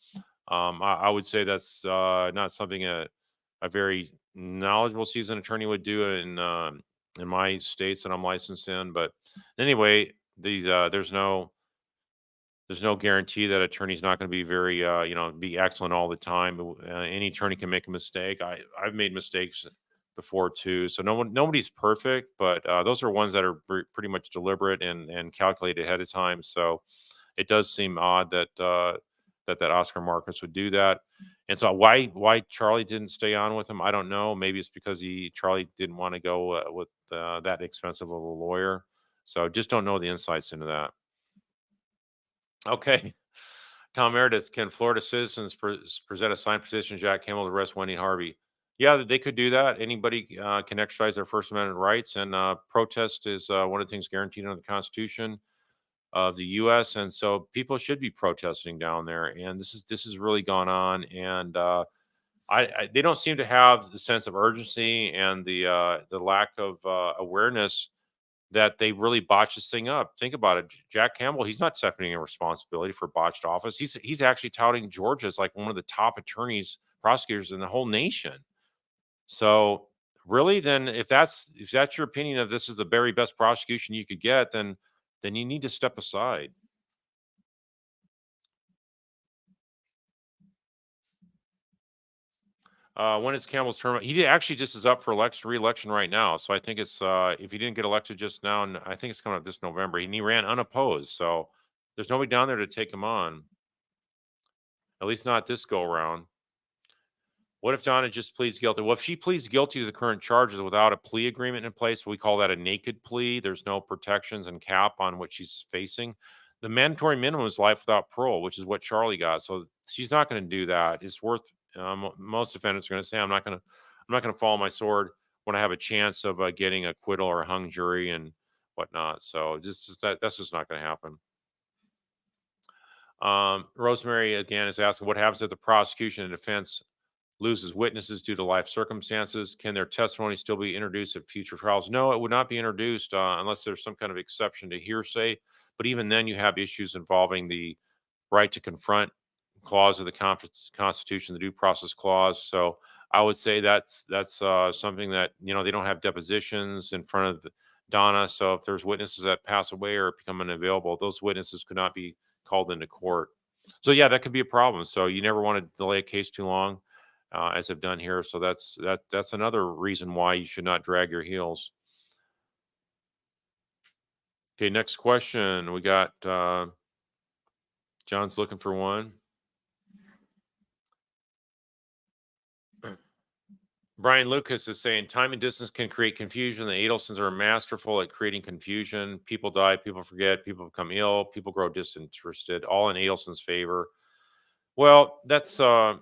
I would say that's not something a very knowledgeable seasoned attorney would do in my states that I'm licensed in. But anyway, there's no guarantee that attorney's not going to be very be excellent all the time. Any attorney can make a mistake. I've made mistakes before too. So nobody's perfect, but those are ones that are pretty much deliberate and calculated ahead of time. So it does seem odd that that Oscar Marcus would do that. And so why Charlie didn't stay on with him, I don't know. Maybe it's because Charlie didn't want to go with that expensive of a lawyer. So just don't know the insights into that. Okay. Tom Meredith, can Florida citizens present a signed petition to Jack Campbell to arrest Wendy Harvey? Yeah, they could do that. Anybody can exercise their First Amendment rights, and protest is one of the things guaranteed under the Constitution of the U.S. And so people should be protesting down there. And this has really gone on, and they don't seem to have the sense of urgency and the lack of awareness that they really botched this thing up. Think about it. Jack Campbell, he's not accepting a responsibility for botched office. He's actually touting Georgia as like one of the top attorneys, prosecutors in the whole nation. So really, then if that's your opinion of this is the very best prosecution you could get, then you need to step aside. When is Campbell's term? Actually just is up for re-election right now. So I think it's if he didn't get elected just now, and I think it's coming up this November, and he ran unopposed. So there's nobody down there to take him on, at least not this go around. What if Donna just pleads guilty? Well, if she pleads guilty to the current charges without a plea agreement in place, we call that a naked plea. There's no protections and cap on what she's facing. The mandatory minimum is life without parole, which is what Charlie got. So she's not going to do that. It's worth. Most defendants are going to say, I'm not going to follow my sword when I have a chance of getting acquittal or a hung jury and whatnot. So that's just not going to happen. Rosemary again is asking, what happens if the prosecution and defense loses witnesses due to life circumstances? Can their testimony still be introduced at future trials? No, it would not be introduced unless there's some kind of exception to hearsay. But even then, you have issues involving the right to confront clause of the Constitution, the due process clause. So I would say that's something that they don't have depositions in front of Donna. So if there's witnesses that pass away or become unavailable, those witnesses could not be called into court. So yeah, that could be a problem. So you never want to delay a case too long, as I've done here. So that's another reason why you should not drag your heels. Okay, next question. We got John's looking for one. Brian Lucas is saying time and distance can create confusion. The Adelsons are masterful at creating confusion. People die, people forget, people become ill, people grow disinterested, all in Adelson's favor. Well, that's I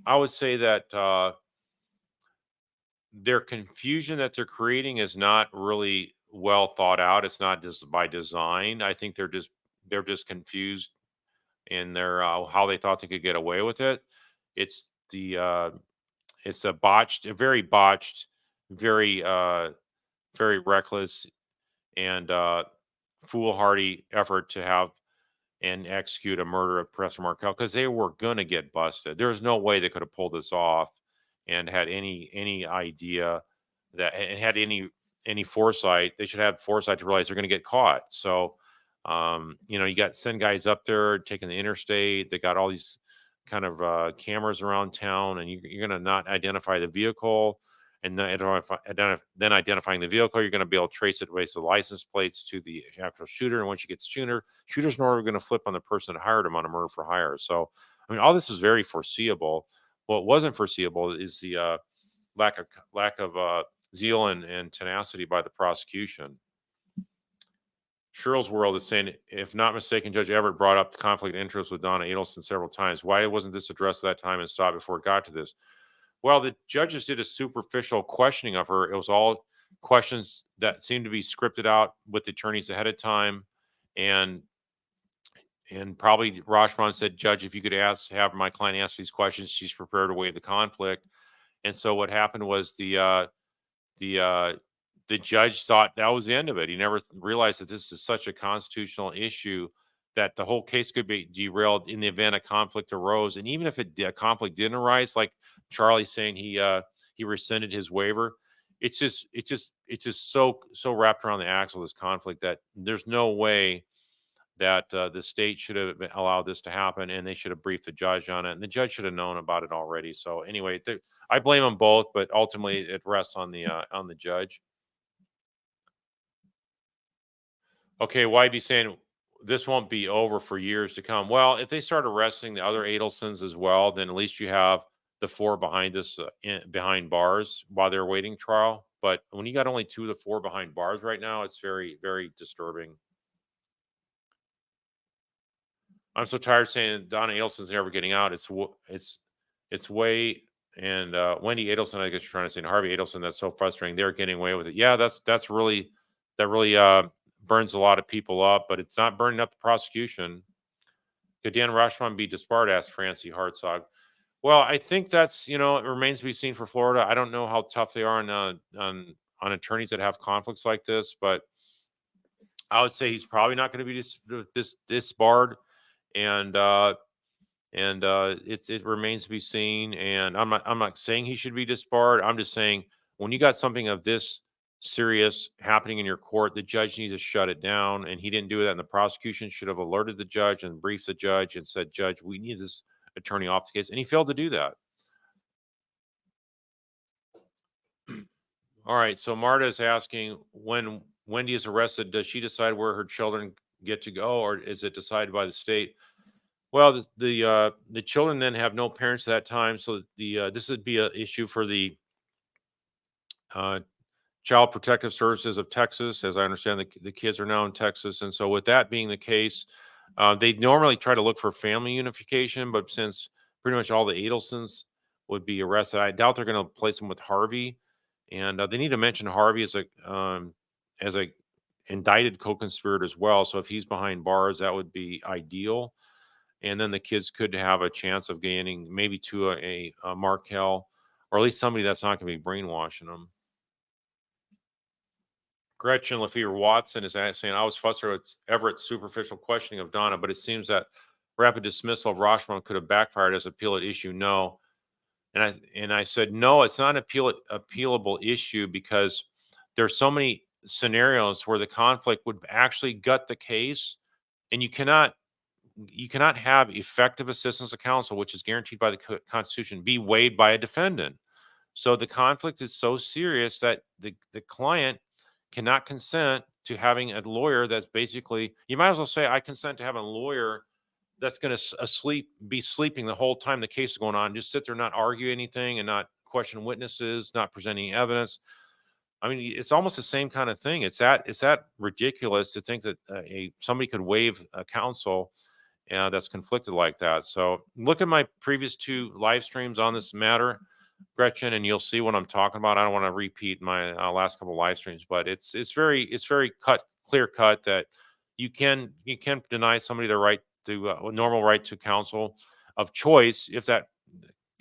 would say that their confusion that they're creating is not really well thought out. It's not just by design. I think they're just confused in their how they thought they could get away with it. It's it's a very botched, very very reckless and foolhardy effort to have and execute a murder of Professor Markel because they were gonna get busted. There was no way they could have pulled this off and had any idea that and had any foresight. They should have foresight to realize they're going to get caught. So, you got send guys up there taking the interstate. They got all these kind of cameras around town, and you're going to not identify the vehicle, and then identifying the vehicle, you're going to be able to trace it based on the license plates to the actual shooter. And once you get the shooter's normally going to flip on the person that hired him on a murder for hire. So, I mean, all this is very foreseeable. What wasn't foreseeable is the lack of zeal and tenacity by the prosecution. Cheryl's World is saying, if not mistaken, Judge Everett brought up the conflict of interest with Donna Adelson several times. Why wasn't this addressed at that time and stopped before it got to this? Well, the judges did a superficial questioning of her. It was all questions that seemed to be scripted out with the attorneys ahead of time, and probably Rashomon said, "Judge, if you could have my client answer these questions, she's prepared to waive the conflict." And so what happened was the uh, the judge thought that was the end of it. He never realized that this is such a constitutional issue that the whole case could be derailed in the event a conflict arose. And even if a conflict didn't arise, like Charlie saying he rescinded his waiver, it's just so wrapped around the axle, this conflict, that there's no way that the state should have allowed this to happen, and they should have briefed the judge on it, and the judge should have known about it already. So anyway, I blame them both, but ultimately it rests on the judge. Okay, YB saying this won't be over for years to come. Well, if they start arresting the other Adelsons as well, then at least you have the four behind us behind bars while they're waiting trial. But when you got only two of the four behind bars right now, it's very, very disturbing. I'm so tired of saying Donna Adelson's never getting out. It's way and Wendy Adelson, I guess you're trying to say, and Harvey Adelson. That's so frustrating. They're getting away with it. Yeah, that really burns a lot of people up, but it's not burning up the prosecution. Could Dan Rashomon be disbarred? Asked Francie Hartzog. Well, I think it remains to be seen for Florida. I don't know how tough they are on attorneys that have conflicts like this, but I would say he's probably not going to be disbarred. And it remains to be seen. And I'm not saying he should be disbarred. I'm just saying when you got something of this serious happening in your court, the judge needs to shut it down. And he didn't do that. And the prosecution should have alerted the judge and briefed the judge and said, "Judge, we need this attorney off the case," and he failed to do that. All right. So Marta is asking, when Wendy is arrested, does she decide where her children get to go, or is it decided by the state? Well, the children then have no parents at that time, so this would be an issue for the uh, Child Protective Services of Texas. As I understand, the kids are now in Texas, and so with that being the case, they normally try to look for family unification, but since pretty much all the Adelsons would be arrested, I doubt they're going to place them with Harvey, and they need to mention Harvey as a indicted co-conspirator as well. So if he's behind bars, that would be ideal, and then the kids could have a chance of gaining maybe to a Markel, or at least somebody that's not going to be brainwashing them. Gretchen Lafayette Watson is saying, I was frustrated with Everett's superficial questioning of Donna, but it seems that rapid dismissal of Rashomon could have backfired as appeal at issue. No. And I said, no, it's not an appealable issue because there's so many scenarios where the conflict would actually gut the case, and you cannot have effective assistance of counsel, which is guaranteed by the Constitution, be weighed by a defendant. So the conflict is so serious that the client cannot consent to having a lawyer that's basically, you might as well say, I consent to having a lawyer that's going to be sleeping the whole time the case is going on, just sit there, not argue anything and not question witnesses, not presenting evidence. I mean, it's almost the same kind of thing. It's that ridiculous to think that somebody could waive a counsel that's conflicted like that. So look at my previous two live streams on this matter, Gretchen, and you'll see what I'm talking about. I don't want to repeat my last couple live streams, but it's very clear cut that you can deny somebody their right to normal right to counsel of choice if that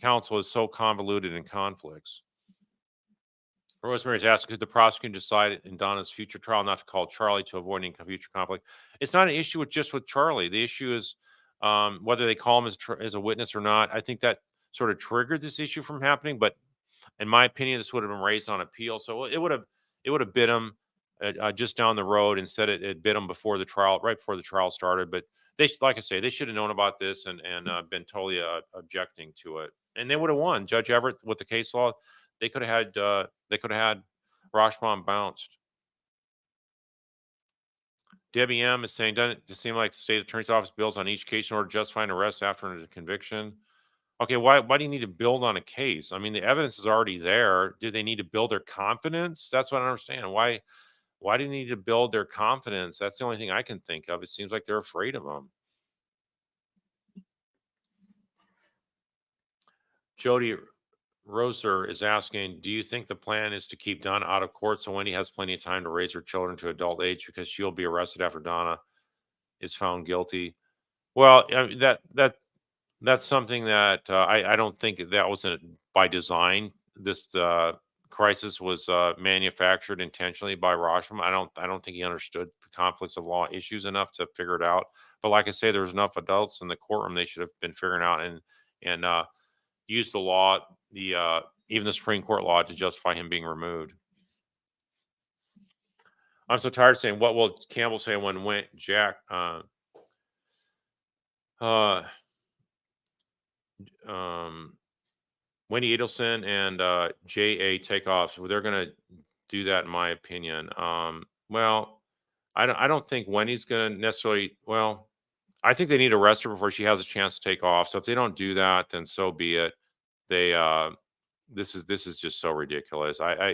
counsel is so convoluted in conflicts. Rosemary's asking, could the prosecutor decide in Donna's future trial not to call Charlie to avoid any future conflict? It's not an issue with just with Charlie. The issue is whether they call him as a witness or not. I think that sort of triggered this issue from happening. But in my opinion, this would have been raised on appeal, so it would have bit him just down the road. Instead, it bit him before the trial, right before the trial started. But like I say, they should have known about this and been totally objecting to it, and they would have won. Judge Everett with the case law, they could have had Rashomon bounced. Debbie M is saying, doesn't it just seem like the state attorney's office bills on each case in order to justify an arrest after a conviction? Okay, why do you need to build on a case? I mean, the evidence is already there. Do they need to build their confidence? That's what I don't understand. Why do they need to build their confidence? That's the only thing I can think of. It seems like they're afraid of them. Jody Roser is asking, do you think the plan is to keep Donna out of court so Wendy has plenty of time to raise her children to adult age because she'll be arrested after Donna is found guilty? Well, I mean, that's something that I don't think that wasn't by design. This crisis was manufactured intentionally by Rashom. I don't think he understood the conflicts of law issues enough to figure it out. But like I say, there was enough adults in the courtroom; they should have been figuring out and used the law, the even the Supreme Court law, to justify him being removed. I'm so tired of saying, what will Campbell say when Jack uh um Wendy Adelson and J.A. Takeoff. So they're going to do that, in my opinion. Well, I don't think Wendy's going to necessarily. Well, I think they need to arrest her before she has a chance to take off. So if they don't do that, then so be it. They this is just so ridiculous. Yeah,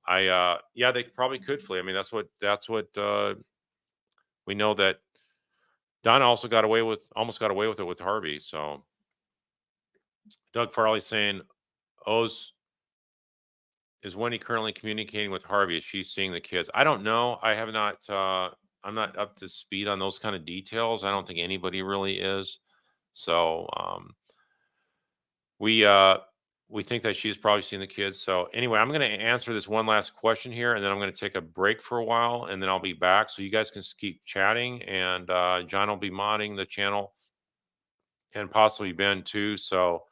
they probably could flee. I mean, that's what we know that Donna also almost got away with it with Harvey. So Doug Farley saying, "O's is Wendy currently communicating with Harvey? Is she seeing the kids?" I don't know. I have not. I'm not up to speed on those kind of details. I don't think anybody really is. So we uh, we think that she's probably seen the kids. So anyway, I'm going to answer this one last question here, and then I'm going to take a break for a while, and then I'll be back. So you guys can keep chatting, and John will be modding the channel, and possibly Ben too. So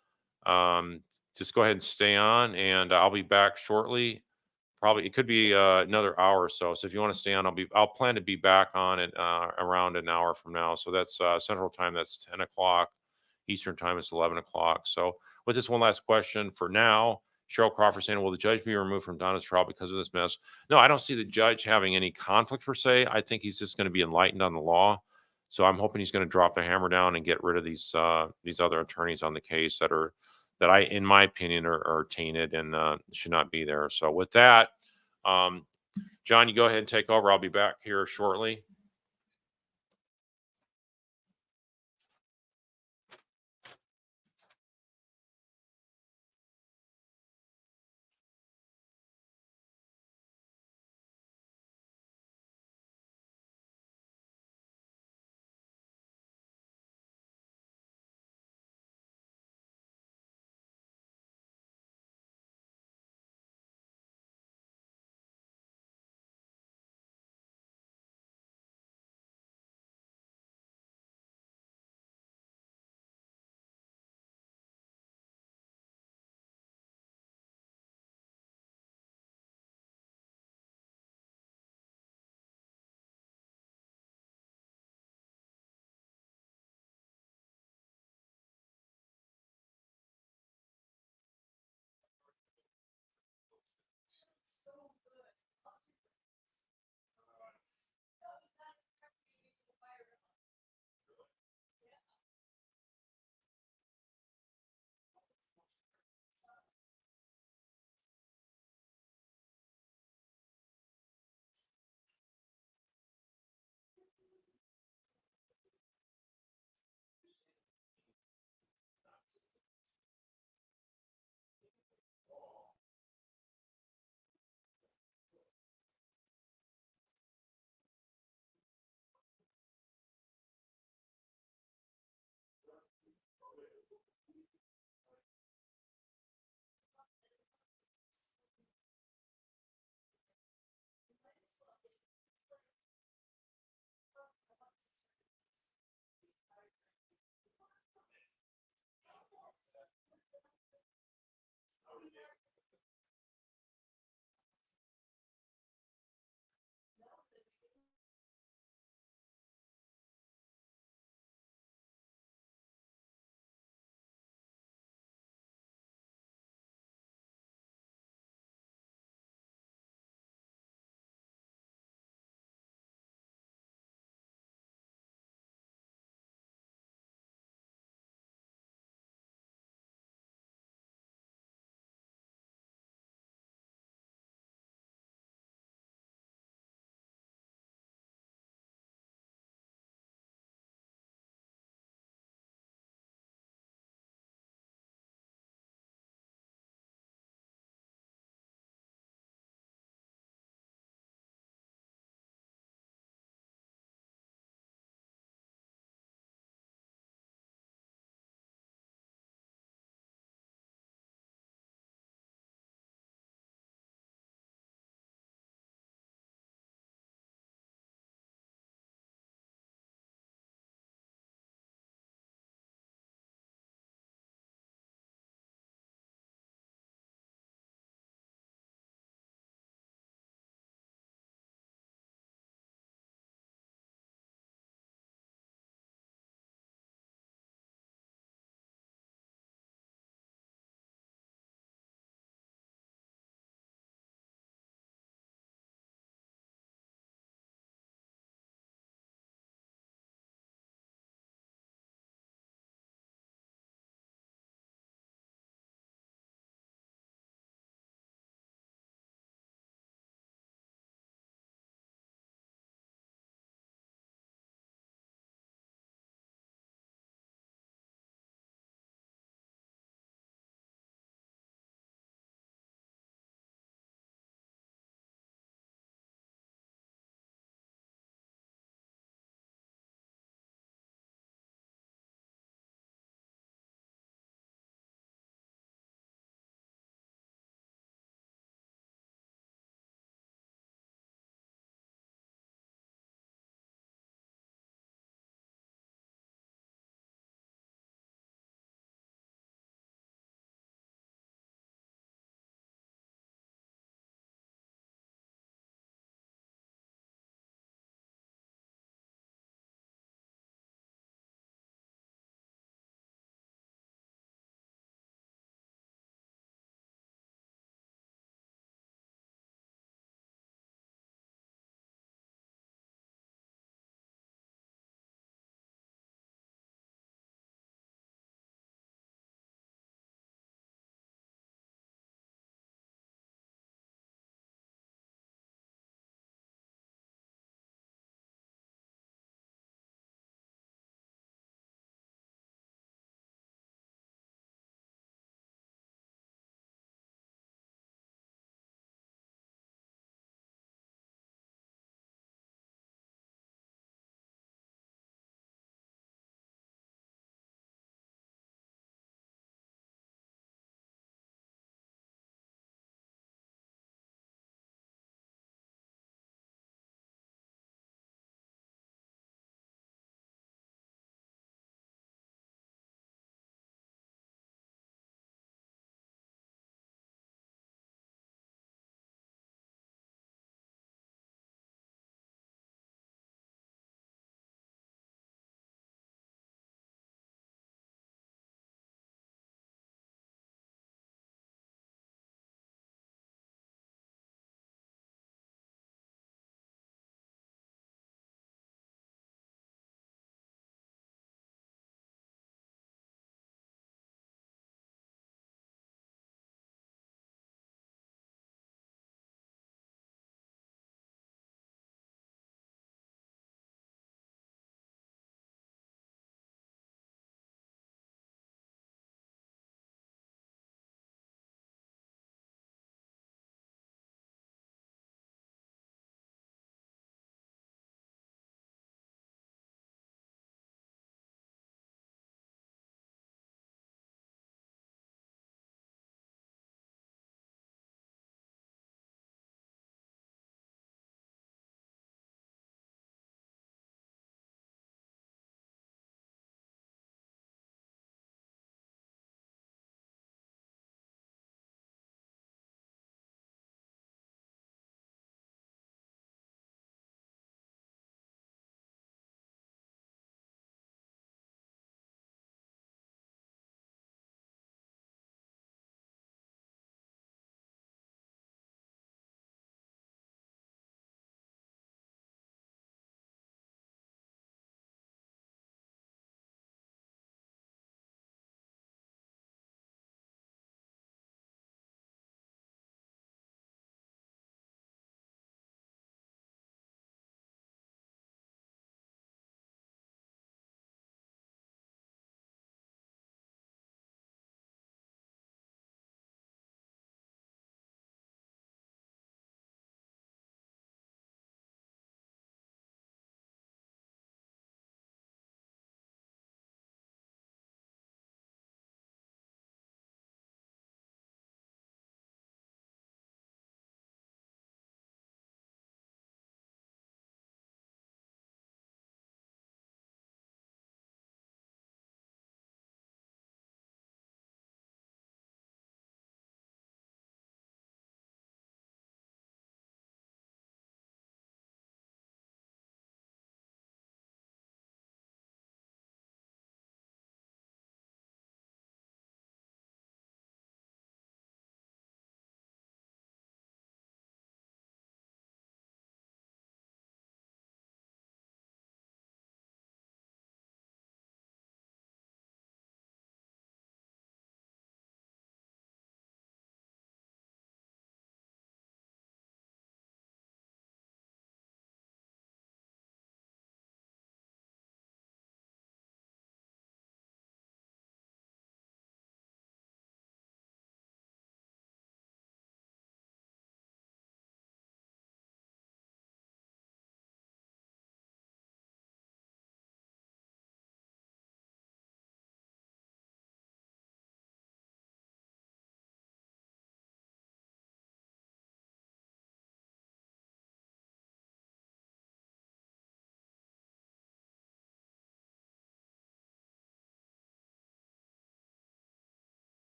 um, just go ahead and stay on, and I'll be back shortly. Probably it could be another hour or so. So if you want to stay on, I'll plan to be back on it around an hour from now. So that's Central Time. That's 10 o'clock. Eastern Time is 11 o'clock. So with this one last question for now, Cheryl Crawford saying, "Will the judge be removed from Donna's trial because of this mess?" No, I don't see the judge having any conflict per se. I think he's just going to be enlightened on the law. So I'm hoping he's going to drop the hammer down and get rid of these other attorneys on the case that in my opinion, are tainted and should not be there. So with that, um, John, you go ahead and take over. I'll be back here shortly.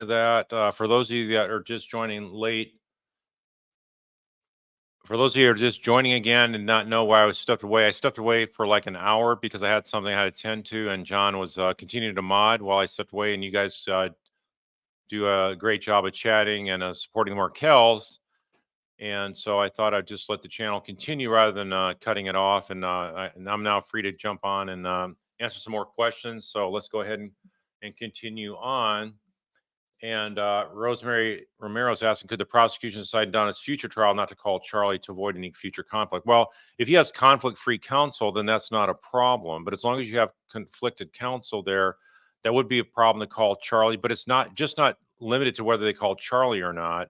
that. For those of you that are just joining late, for those of you who are just joining again and not know why I stepped away, I stepped away for like an hour because I had something I had to attend to, and John was continuing to mod while I stepped away, and you guys do a great job of chatting and supporting the Markells. And so I thought I'd just let the channel continue rather than cutting it off. And I'm now free to jump on and answer some more questions. So let's go ahead and continue on. And Rosemary Romero's asking, could the prosecution decide Donna's future trial not to call Charlie to avoid any future conflict? Well, if he has conflict-free counsel, then that's not a problem. But as long as you have conflicted counsel there, that would be a problem to call Charlie. But it's not limited to whether they call Charlie or not.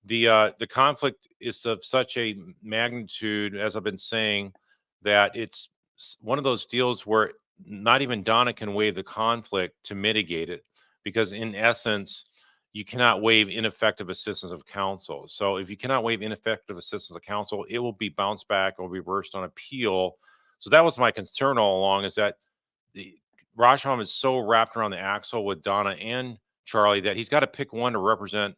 The conflict is of such a magnitude, as I've been saying, that it's one of those deals where not even Donna can waive the conflict to mitigate it, because in essence, you cannot waive ineffective assistance of counsel. So if you cannot waive ineffective assistance of counsel, it will be bounced back or reversed on appeal. So that was my concern all along, is that the Rashom is so wrapped around the axle with Donna and Charlie that he's got to pick one to represent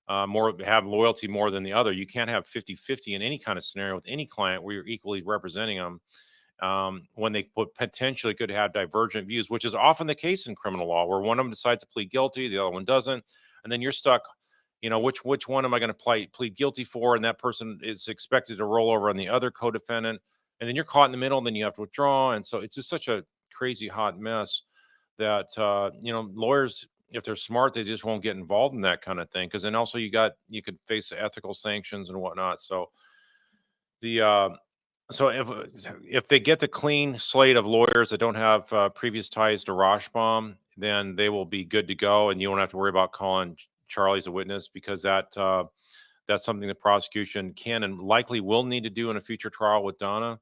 more, have loyalty more than the other. You can't have 50-50 in any kind of scenario with any client where you're equally representing them when they potentially could have divergent views, which is often the case in criminal law, where one of them decides to plead guilty, the other one doesn't, and then you're stuck. Which one am I going to plead guilty for? And that person is expected to roll over on the other co-defendant, and then you're caught in the middle, and then you have to withdraw, and so it's just such a crazy hot mess that lawyers, if they're smart, they just won't get involved in that kind of thing, because then also you could face ethical sanctions and whatnot. So the so if they get the clean slate of lawyers that don't have previous ties to Rashbaum, then they will be good to go, and you won't have to worry about calling Charlie as a witness, because that's something the prosecution can and likely will need to do in a future trial with Donna.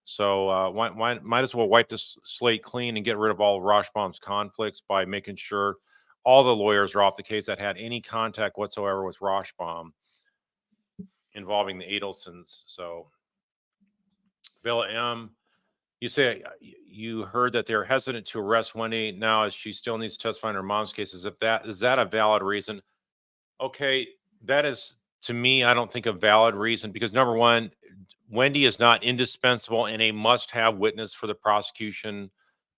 So might as well wipe this slate clean and get rid of all of Rashbaum's conflicts by making sure all the lawyers are off the case that had any contact whatsoever with Rashbaum involving the Adelsons. So Villa M, you say you heard that they're hesitant to arrest Wendy now as she still needs to testify in her mom's case. Is that a valid reason? Okay, that is, to me, I don't think a valid reason, because number one, Wendy is not indispensable and a must-have witness for the prosecution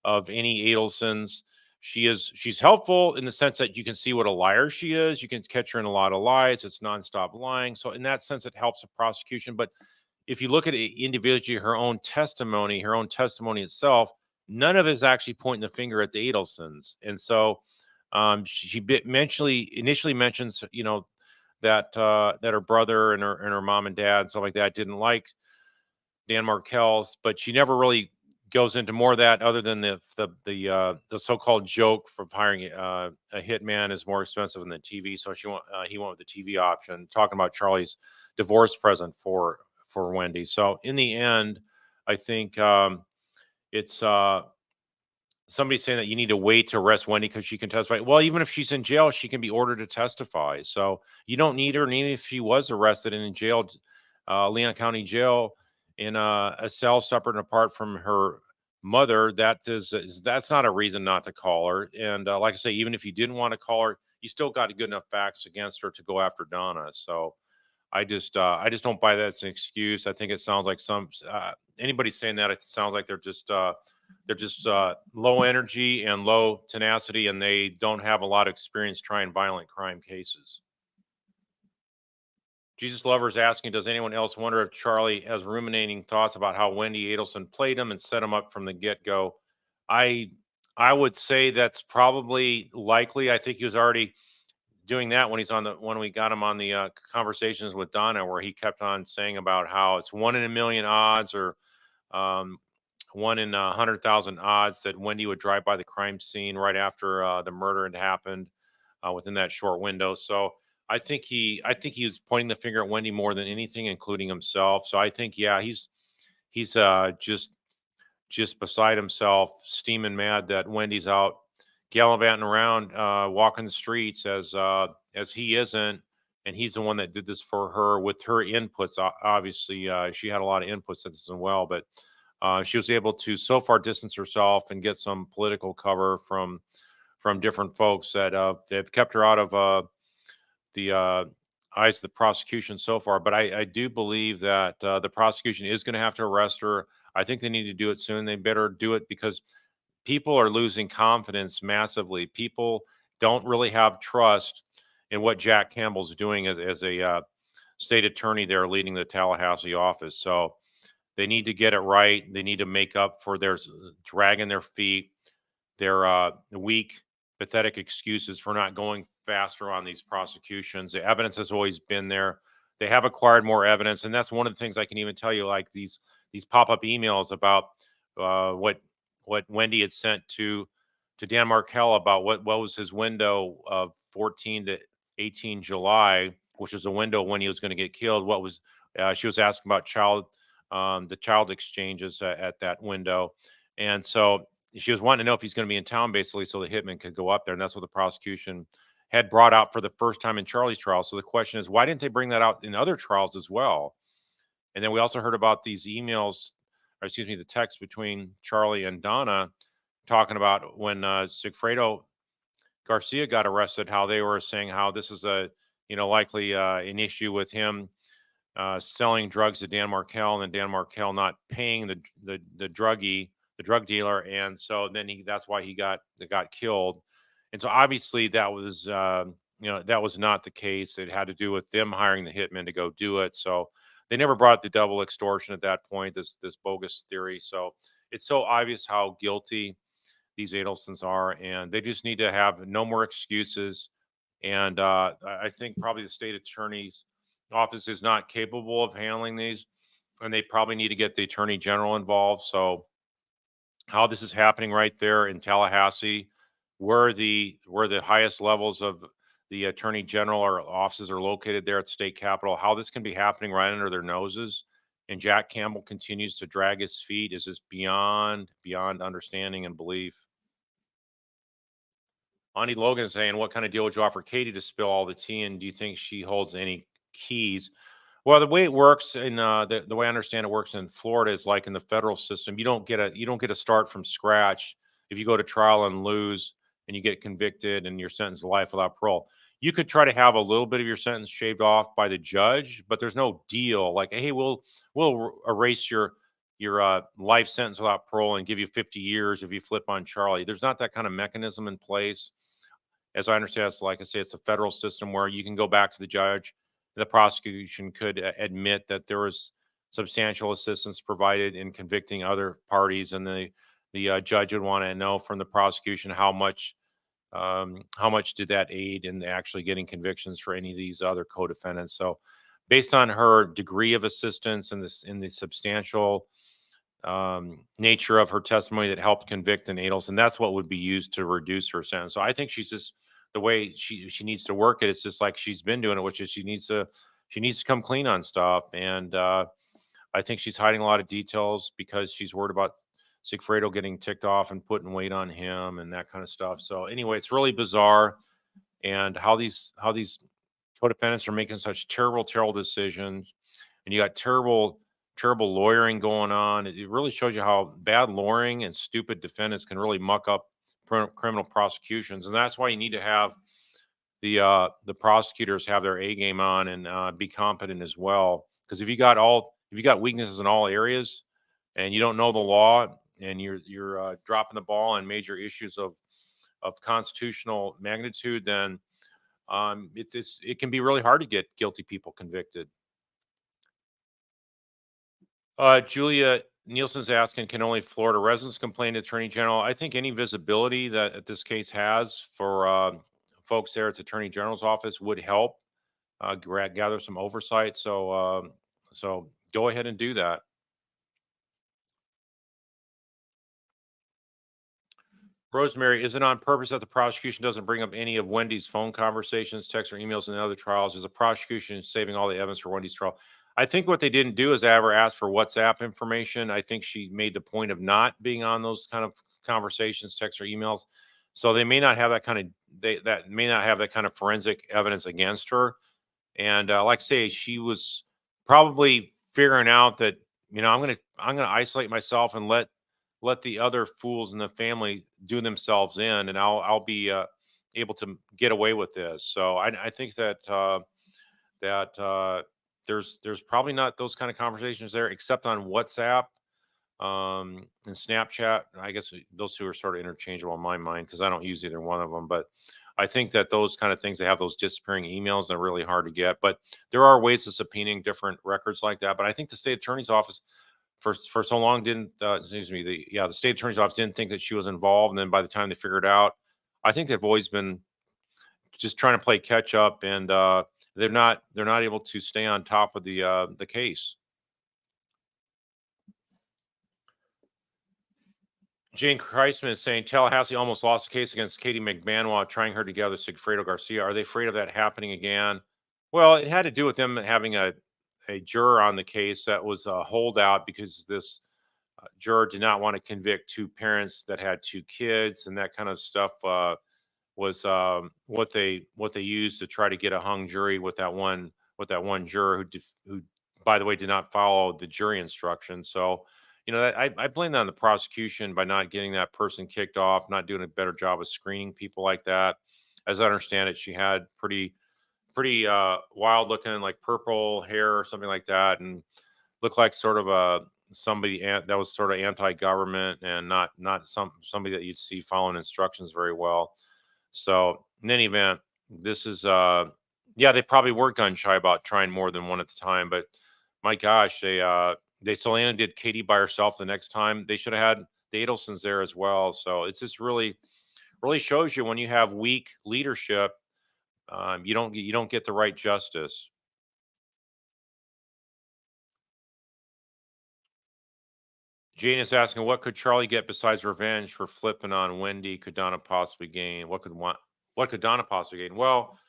of any Adelsons. She's helpful in the sense that you can see what a liar she is. You can catch her in a lot of lies. It's nonstop lying. So in that sense, it helps the prosecution. But if you look at it individually, her own testimony itself, none of it is actually pointing the finger at the Adelsons. And so she initially mentions, that that her brother and her mom and dad and stuff like that didn't like Dan Markel's, but she never really goes into more of that, other than the so-called joke from hiring a hitman is more expensive than the TV. So he went with the TV option, talking about Charlie's divorce present for Wendy. So in the end, I think it's somebody saying that you need to wait to arrest Wendy because she can testify. Well, even if she's in jail, she can be ordered to testify. So you don't need her. And even if she was arrested and in jail, Leon County Jail, in a cell separate and apart from her mother, that's not a reason not to call her. And like I say, even if you didn't want to call her, you still got good enough facts against her to go after Donna. So I just don't buy that as an excuse. I think it sounds like anybody saying that, it sounds like they're just low energy and low tenacity, and they don't have a lot of experience trying violent crime cases. Jesus Lover is asking, does anyone else wonder if Charlie has ruminating thoughts about how Wendy Adelson played him and set him up from the get-go? I would say that's probably likely. I think he was already doing that when we got him on the conversations with Donna, where he kept on saying about how it's 1 in a million odds, or 1 in 100,000 odds that Wendy would drive by the crime scene right after the murder had happened within that short window. So I think he was pointing the finger at Wendy more than anything, including himself. So I think, yeah, he's just beside himself, steaming mad that Wendy's out gallivanting around, walking the streets as he isn't, and he's the one that did this for her with her inputs. Obviously, she had a lot of inputs in this as well, but she was able to so far distance herself and get some political cover from from different folks that they've kept her out of the eyes of the prosecution so far. But I do believe that the prosecution is going to have to arrest her. I think they need to do it soon. They better do it because people are losing confidence massively. People don't really have trust in what Jack Campbell's doing as a state attorney there leading the Tallahassee office. So they need to get it right. They need to make up for their dragging their feet, their weak, pathetic excuses for not going faster on these prosecutions. The evidence has always been there. They have acquired more evidence, and that's one of the things I can even tell you. Like these pop up emails about what Wendy had sent to Dan Markell about what was his window of 14 to 18 July, which was a window when he was going to get killed. What was she was asking about the child exchanges at that window, and so she was wanting to know if he's going to be in town, basically, so the hitman could go up there, and that's what the prosecution had brought out for the first time in Charlie's trial. So the question is, why didn't they bring that out in other trials as well? And then we also heard about these emails, or excuse me, the text between Charlie and Donna talking about when Sigfredo Garcia got arrested, how they were saying how this is a likely an issue with him selling drugs to Dan Markell, and Dan Markell not paying the drug dealer, and so then that's why he got killed. And so obviously that was that was not the case. It had to do with them hiring the hitman to go do it. So they never brought the double extortion at that point. This bogus theory. So it's so obvious how guilty these Adelsons are, and they just need to have no more excuses. And I think probably the state attorney's office is not capable of handling these, and they probably need to get the attorney general involved. So how this is happening right there in Tallahassee, where the highest levels of the attorney general or offices are located there at the state capitol, how this can be happening right under their noses, and Jack Campbell continues to drag his feet is just beyond understanding and belief. Ani Logan is saying, what kind of deal would you offer Katie to spill all the tea? And do you think she holds any keys? Well, the way it works in the way I understand it works in Florida is like in the federal system. You don't get a start from scratch if you go to trial and lose and you get convicted and you're sentenced to life without parole. You could try to have a little bit of your sentence shaved off by the judge, but there's no deal like, hey, we'll erase your life sentence without parole and give you 50 years if you flip on Charlie. There's not that kind of mechanism in place. As I understand, it's like I say, it's a federal system where you can go back to the judge. The prosecution could admit that there was substantial assistance provided in convicting other parties, and the judge would want to know from the prosecution how much did that aid in actually getting convictions for any of these other co-defendants. So, based on her degree of assistance and this in the substantial nature of her testimony that helped convict an Adelson, that's what would be used to reduce her sentence. So I think she's just the way she needs to work it. It's just like she's been doing it, which is she needs to come clean on stuff. And I think she's hiding a lot of details because she's worried about Sigfredo getting ticked off and putting weight on him and that kind of stuff. So anyway, it's really bizarre, and how these codependents are making such terrible decisions, and you got terrible lawyering going on. It really shows you how bad lawyering and stupid defendants can really muck up criminal prosecutions, and that's why you need to have the prosecutors have their A game on and be competent as well. Because if you got weaknesses in all areas, and you don't know the law, and you're dropping the ball on major issues of constitutional magnitude, then it can be really hard to get guilty people convicted. Julia Nielsen's asking, can only Florida residents complain to Attorney General? I think any visibility that this case has for folks there at the Attorney General's office would help gather some oversight. So go ahead and do that. Rosemary, is it on purpose that the prosecution doesn't bring up any of Wendy's phone conversations, texts, or emails in the other trials? Is the prosecution saving all the evidence for Wendy's trial? I think what they didn't do is ever ask for WhatsApp information. I think she made the point of not being on those kind of conversations, texts, or emails. So they may not have that kind of that may not have that kind of forensic evidence against her. And like I say, she was probably figuring out that I'm gonna isolate myself and let let the other fools in the family do themselves in, and I'll be able to get away with this. So I think that there's probably not those kind of conversations there, except on WhatsApp and Snapchat. I guess those two are sort of interchangeable in my mind because I don't use either one of them. But I think that those kind of things, they have those disappearing emails, they're really hard to get. But there are ways of subpoenaing different records like that. But I think the state attorney's office for so long didn't excuse me the state attorney's office didn't think that she was involved, and then by the time they figured out, I think they've always been just trying to play catch up, and they're not able to stay on top of the case. Jane Kreisman is saying Tallahassee almost lost the case against Katie McMahon while trying her together with Sigfredo Garcia. Are they afraid of that happening again? Well, it had to do with them having a juror on the case that was a holdout because this juror did not want to convict two parents that had two kids, and that kind of stuff was what they used to try to get a hung jury with that one juror who by the way did not follow the jury instructions. So I blame that on the prosecution by not getting that person kicked off, not doing a better job of screening people like that. As I understand it, she had pretty wild looking, like purple hair or something like that, and looked like sort of a somebody that was sort of anti-government and not somebody that you'd see following instructions very well. So in any event, this is yeah, they probably were gun shy about trying more than one at the time, but my gosh, they Solana did Katie by herself the next time. They should have had the Adelsons there as well. So it's just really shows you when you have weak leadership, you don't get the right justice. Jane is asking, what could Charlie get besides revenge for flipping on Wendy? Could Donna possibly gain? What could Donna possibly gain? Well,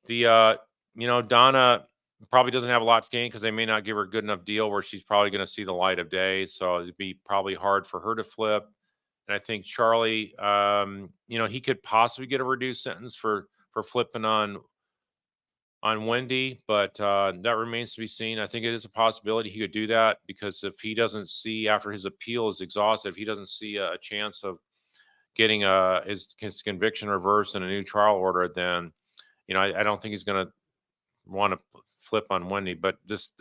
the Donna probably doesn't have a lot to gain because they may not give her a good enough deal where she's probably going to see the light of day. So it'd be probably hard for her to flip. And I think Charlie, he could possibly get a reduced sentence for flipping on Wendy, but that remains to be seen. I think it is a possibility he could do that because if he doesn't see after his appeal is exhausted, if he doesn't see a chance of getting his conviction reversed and a new trial order, then I don't think he's going to want to flip on Wendy. But this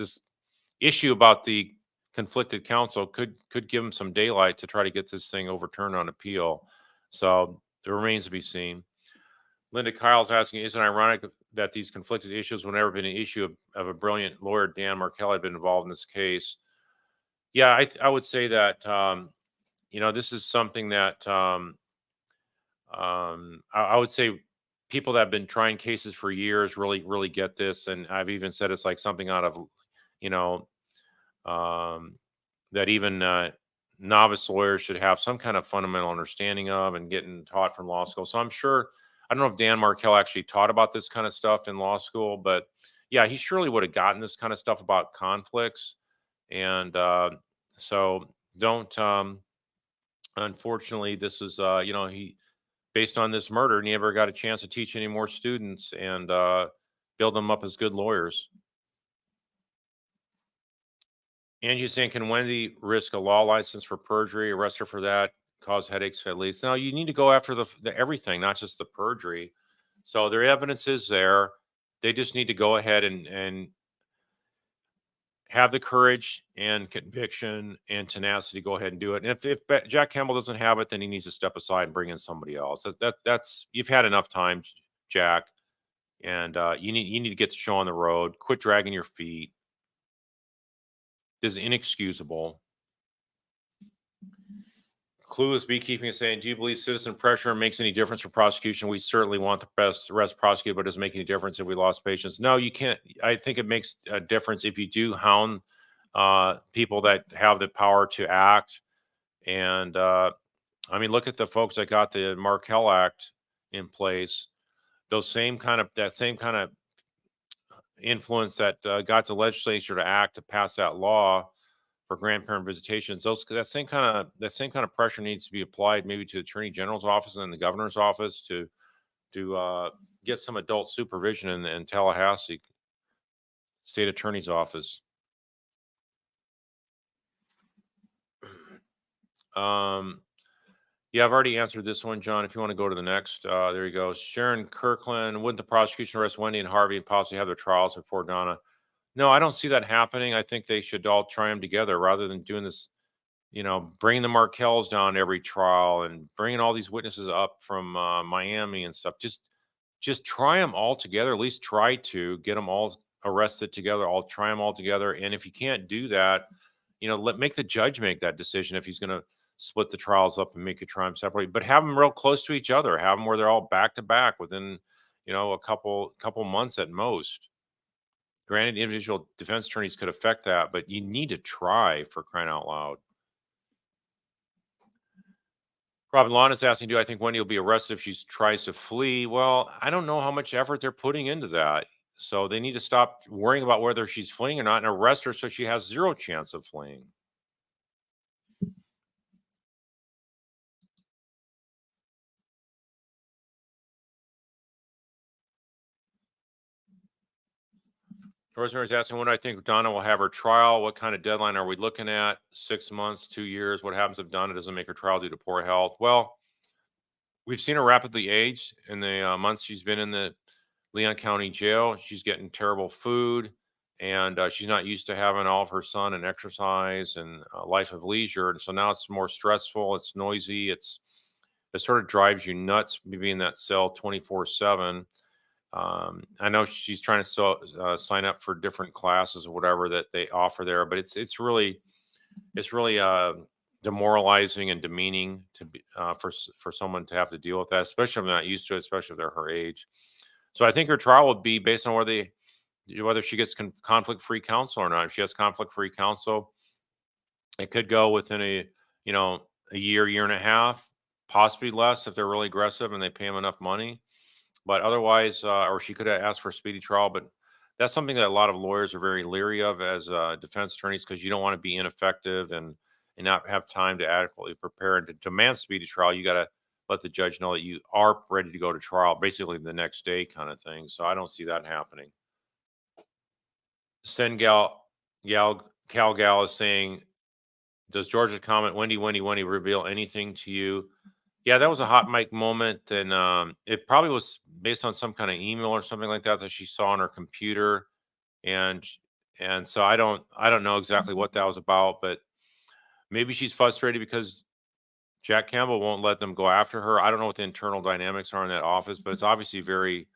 issue about the conflicted counsel could give him some daylight to try to get this thing overturned on appeal. So it remains to be seen. Linda Kyle's asking, isn't it ironic that these conflicted issues would never been an issue of a brilliant lawyer, Dan Markel, had been involved in this case? Yeah, I would say that this is something that I would say people that have been trying cases for years really get this, and I've even said it's like something out of you know um, that even novice lawyers should have some kind of fundamental understanding of and getting taught from law school. So I'm sure, I don't know if Dan Markel actually taught about this kind of stuff in law school, but yeah, he surely would have gotten this kind of stuff about conflicts. And so don't, unfortunately, this is, he, based on this murder, never got a chance to teach any more students and build them up as good lawyers. Angie's saying, can Wendy risk a law license for perjury, arrest her for that, cause headaches at least? Now you need to go after the everything, not just the perjury. So their evidence is there. They just need to go ahead and have the courage and conviction and tenacity to go ahead and do it. And if Jack Campbell doesn't have it, then he needs to step aside and bring in somebody else. That's you've had enough time, Jack, and you need to get the show on the road. Quit dragging your feet. This is inexcusable. Clueless Beekeeping is saying, do you believe citizen pressure makes any difference for prosecution? We certainly want the best arrest prosecuted, but it doesn't make any difference if we lost patients. No, you can't. I think it makes a difference if you do hound people that have the power to act. And I mean, look at the folks that got the Markel Act in place. That same kind of influence that got the legislature to act to pass that law for grandparent visitations. That same kind of pressure needs to be applied maybe to the attorney general's office and the governor's office to get some adult supervision in Tallahassee state attorney's office. Yeah, I've already answered this one, John. If you want to go to the next, there you go. Sharon Kirkland, wouldn't the prosecution arrest Wendy and Harvey and possibly have their trials before Donna? No, I don't see that happening. I think they should all try them together rather than doing this, bringing the Markells down every trial and bringing all these witnesses up from Miami and stuff. Just try them all together. At least try to get them all arrested together. I'll try them all together. And if you can't do that, make the judge make that decision if he's going to split the trials up and make a trial separately. But have them real close to each other. Have them where they're all back to back within, a couple months at most. Granted, individual defense attorneys could affect that, but you need to try, for crying out loud. Robin Lawn is asking, do I think Wendy will be arrested if she tries to flee? Well, I don't know how much effort they're putting into that. So they need to stop worrying about whether she's fleeing or not and arrest her so she has zero chance of fleeing. Rosemary's asking, when do I think Donna will have her trial? What kind of deadline are we looking at? 6 months, 2 years? What happens if Donna doesn't make her trial due to poor health? Well, we've seen her rapidly age in the months she's been in the Leon County Jail. She's getting terrible food, and she's not used to having all of her son and exercise and a life of leisure. And so now it's more stressful. It's noisy. It sort of drives you nuts being in that cell 24/7. I know she's trying to sign up for different classes or whatever that they offer there, but it's really demoralizing and demeaning to be for someone to have to deal with that, especially if they're not used to it, especially if they're her age. So I think her trial would be based on whether she gets conflict-free counsel or not. If she has conflict-free counsel, it could go within a year and a half, possibly less if they're really aggressive and they pay them enough money. But otherwise, or she could have asked for a speedy trial. But that's something that a lot of lawyers are very leery of as defense attorneys because you don't want to be ineffective and not have time to adequately prepare. And to demand speedy trial, you got to let the judge know that you are ready to go to trial, basically the next day kind of thing. So I don't see that happening. Cal Gal is saying, does Georgia comment, Wendy reveal anything to you? Yeah, that was a hot mic moment, and it probably was based on some kind of email or something like that she saw on her computer, and so I don't know exactly what that was about, but maybe she's frustrated because Jack Campbell won't let them go after her. I don't know what the internal dynamics are in that office, but it's obviously very,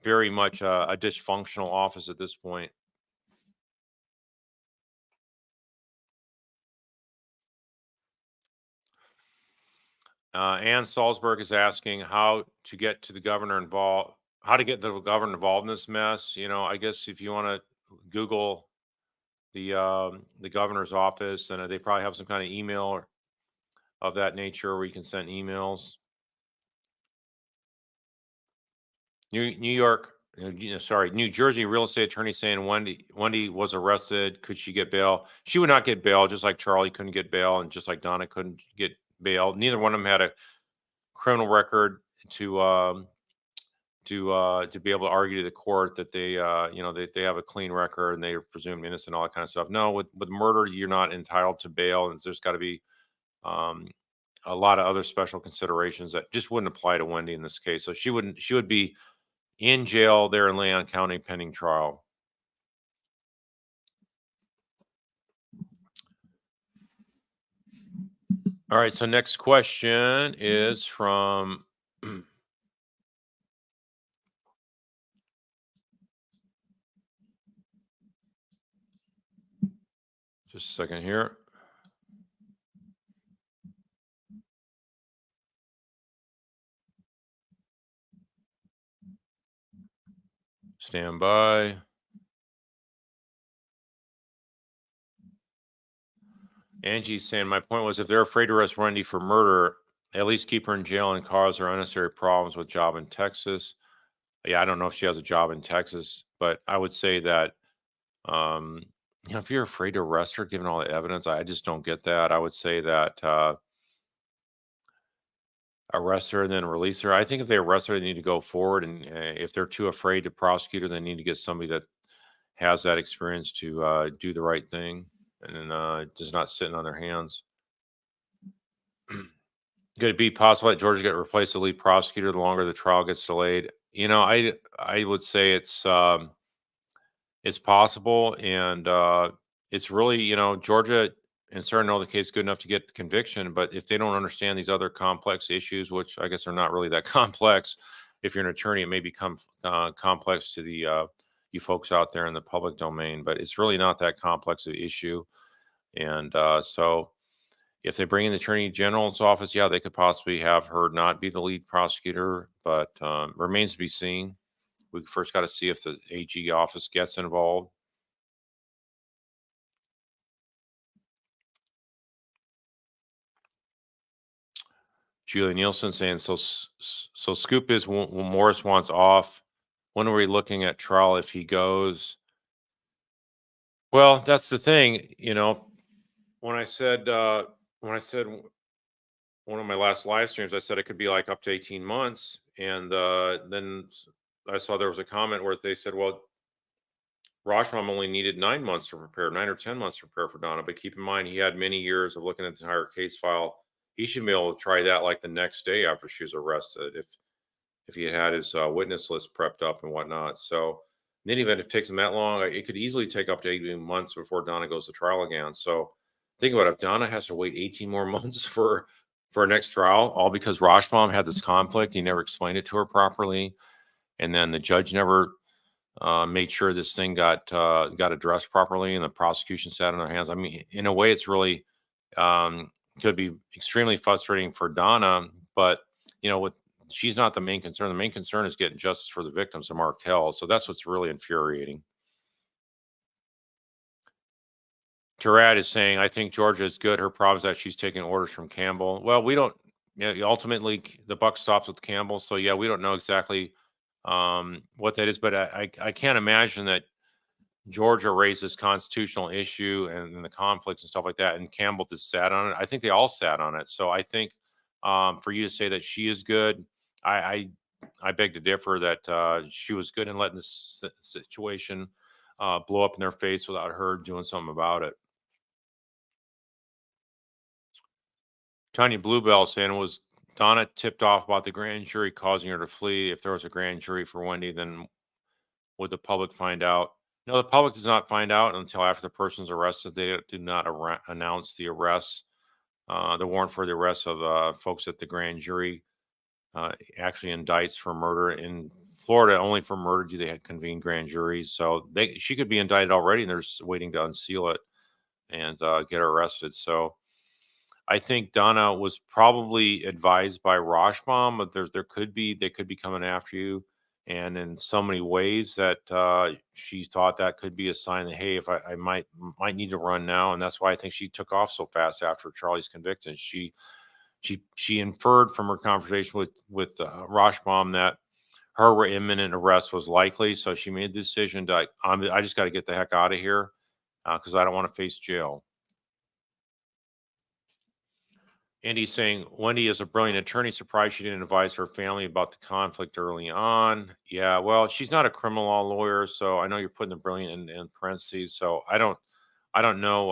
very much a dysfunctional office at this point. Ann Salzberg is asking how to get the governor involved in this mess. I guess if you want to Google the governor's office, and they probably have some kind of email of that nature where you can send emails. New Jersey real estate attorney saying Wendy was arrested. Could she get bail? She would not get bail, just like Charlie couldn't get bail, and just like Donna couldn't get bail. Neither one of them had a criminal record to be able to argue to the court that they have a clean record and they are presumed innocent, all that kind of stuff. No, with murder, you're not entitled to bail, and there's got to be um, a lot of other special considerations that just wouldn't apply to Wendy in this case. So she would be in jail there in Leon County pending trial. All right. So next question is from just a second here. Stand by. Angie's saying, my point was if they're afraid to arrest Wendy for murder, at least keep her in jail and cause her unnecessary problems with job in Texas. Yeah, I don't know if she has a job in Texas, but I would say that, if you're afraid to arrest her, given all the evidence, I just don't get that. I would say that arrest her and then release her. I think if they arrest her, they need to go forward. And if they're too afraid to prosecute her, they need to get somebody that has that experience to do the right thing and then just not sitting on their hands. Could it be possible that Georgia get replaced the lead prosecutor the longer the trial gets delayed? I would say it's possible, and it's really Georgia and certain know the case good enough to get the conviction, but if they don't understand these other complex issues, which I guess are not really that complex, if you're an attorney, it may become complex to the you folks out there in the public domain, but it's really not that complex of issue, and so. If they bring in the attorney general's office, yeah, they could possibly have her not be the lead prosecutor, but remains to be seen. We first got to see if the AG office gets involved. Julie Nielsen saying, so scoop is when Morris wants off. When are we looking at trial if he goes? Well, that's the thing. When I said one of my last live streams, I said it could be like up to 18 months, and then I saw there was a comment where they said, well, Rashbaum only needed 9 months to prepare, 9 or 10 months to prepare for Donna. But keep in mind, he had many years of looking at the entire case file. He should be able to try that like the next day after she was arrested, if he had his witness list prepped up and whatnot. So, in any event, if it takes him that long, it could easily take up to 18 months before Donna goes to trial again. So, think about it. If Donna has to wait 18 more months for a next trial, all because Rashbaum had this conflict, he never explained it to her properly, and then the judge never made sure this thing got addressed properly, and the prosecution sat on their hands. I mean, in a way, it's really could be extremely frustrating for Donna, but with she's not the main concern. The main concern is getting justice for the victims of Markel. So that's what's really infuriating. Terad is saying, I think Georgia is good. Her problem is that she's taking orders from Campbell. Well, we don't. Ultimately, the buck stops with Campbell. So yeah, we don't know exactly what that is, but I can't imagine that Georgia raised this constitutional issue and the conflicts and stuff like that, and Campbell just sat on it. I think they all sat on it. So I think for you to say that she is good, I I, I beg to differ that she was good in letting this situation blow up in their face without her doing something about it. Tanya Bluebell saying, was Donna tipped off about the grand jury causing her to flee? If there was a grand jury for Wendy, then would the public find out? No, the public does not find out until after the person's arrested. They do not announce the arrest, the warrant for the arrest of folks at the grand jury. Actually indicts for murder in Florida. Only for murder do they convene grand juries. So she could be indicted already, and they're just waiting to unseal it and get her arrested. So I think Donna was probably advised by Rashbaum, but there could be they could be coming after you, and in so many ways that she thought that could be a sign that, hey, if I might need to run now, and that's why I think she took off so fast after Charlie's conviction. She inferred from her conversation with Rashbaum that her imminent arrest was likely, so she made the decision to I just got to get the heck out of here because I don't want to face jail. Andy's saying Wendy is a brilliant attorney. Surprised she didn't advise her family about the conflict early on. Yeah, well, she's not a criminal law lawyer, so I know you're putting the brilliant in parentheses. So I don't know.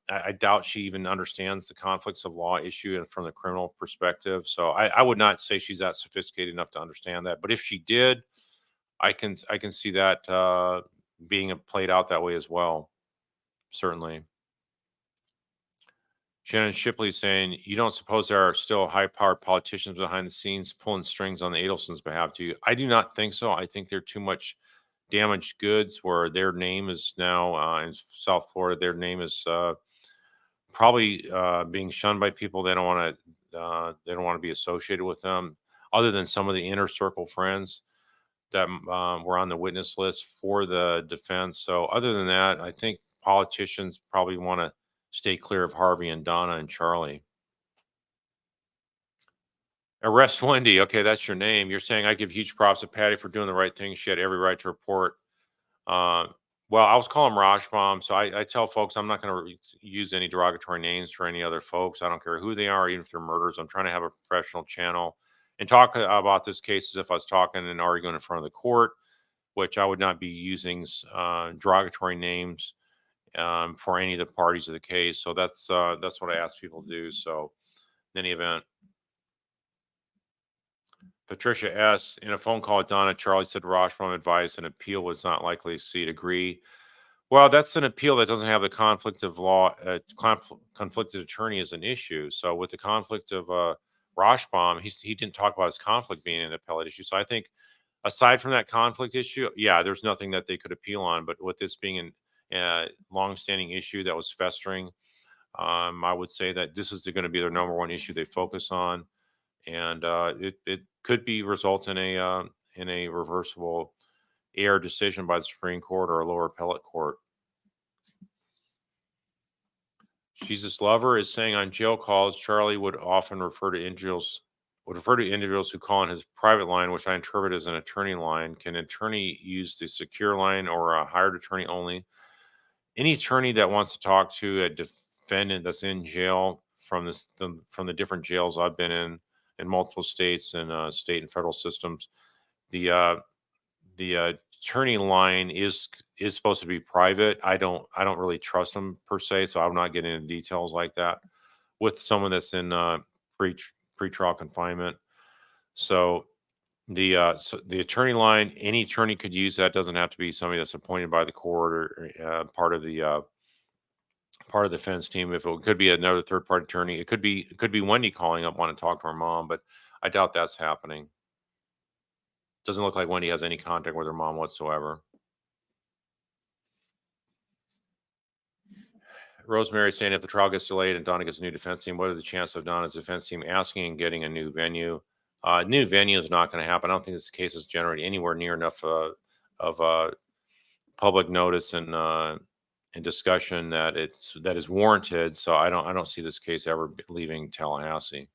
I doubt she even understands the conflicts of law issue and from the criminal perspective. So I would not say she's that sophisticated enough to understand that. But if she did, I can see that being played out that way as well. Certainly. Shannon Shipley saying, you don't suppose there are still high powered politicians behind the scenes pulling strings on the Adelsons' behalf, do you? I do not think so. I think they're too much damaged goods where their name is now in South Florida, their name is probably being shunned by people. They don't want to be associated with them, other than some of the inner circle friends that were on the witness list for the defense. So other than that, I think politicians probably want to stay clear of Harvey and Donna and Charlie. Arrest Wendy. Okay, that's your name. You're saying I give huge props to Patty for doing the right thing. She had every right to report. Uh, well, I was calling Rashbaum, so I tell folks I'm not going to use any derogatory names for any other folks. I don't care who they are, even if they're murderers. I'm trying to have a professional channel and talk about this case as if I was talking and arguing in front of the court, which I would not be using derogatory names for any of the parties of the case. So that's what I ask people to do. So, in any event. Patricia S. In a phone call with Donna, Charlie said Rashbaum advised an appeal was not likely to see it. Agree. Well, that's an appeal that doesn't have the conflict of law. Conflicted attorney is an issue. So with the conflict of Rashbaum, he didn't talk about his conflict being an appellate issue. So I think aside from that conflict issue, yeah, there's nothing that they could appeal on. But with this being a longstanding issue that was festering, I would say that this is going to be their number one issue they focus on, and it could be result in a reversible error decision by the Supreme Court or a lower appellate court. Jesus Lover is saying on jail calls, Charlie would often refer to individuals who call on his private line, which I interpret as an attorney line. Can an attorney use the secure line or a hired attorney only? Any attorney that wants to talk to a defendant that's in jail from from the different jails I've been in multiple states and state and federal systems, the attorney line is supposed to be private. I don't really trust them per se, so I'm not getting into details like that with someone that's in pre pretrial confinement. So the attorney line, any attorney could use that. Doesn't have to be somebody that's appointed by the court or part of the defense team. If it could be another third party attorney, it could be Wendy calling up wanting to talk to her mom, but I doubt that's happening. Doesn't look like Wendy has any contact with her mom whatsoever. Rosemary saying if the trial gets delayed and Donna gets a new defense team, what are the chances of Donna's defense team asking and getting a new venue? New venue is not going to happen. I don't think this case is generating anywhere near enough of public notice and discussion that is warranted. So I don't see this case ever leaving Tallahassee.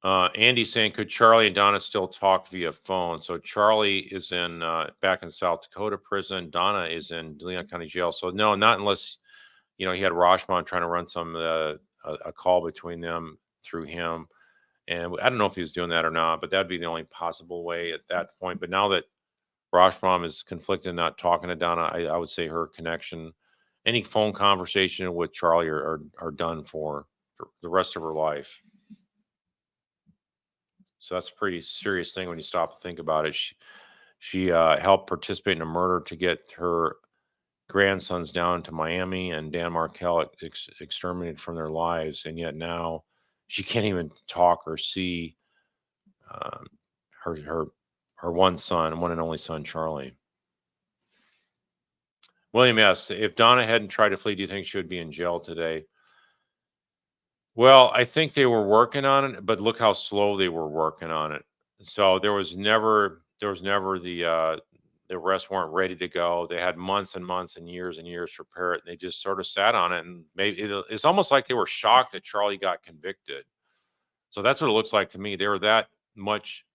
Andy saying, could Charlie and Donna still talk via phone? So Charlie is in back in South Dakota prison. Donna is in Leon County Jail. So no, not unless he had Rashbaum trying to run a call between them through him. And I don't know if he was doing that or not, but that'd be the only possible way at that point. But now that Rashbaum is conflicted, not talking to Donna, I would say her connection, any phone conversation with Charlie are done for the rest of her life. So that's a pretty serious thing when you stop to think about it. She helped participate in a murder to get her grandsons down to Miami, and Dan Markel exterminated from their lives, and yet now she can't even talk or see um, her one and only son, Charlie. William S. If Donna hadn't tried to flee, do you think she would be in jail today? Well, I think they were working on it, but look how slow they were working on it. So there was never the arrests weren't ready to go. They had months and months and years to prepare it. And they just sort of sat on it, and maybe it's almost like they were shocked that Charlie got convicted. So that's what it looks like to me. They were that much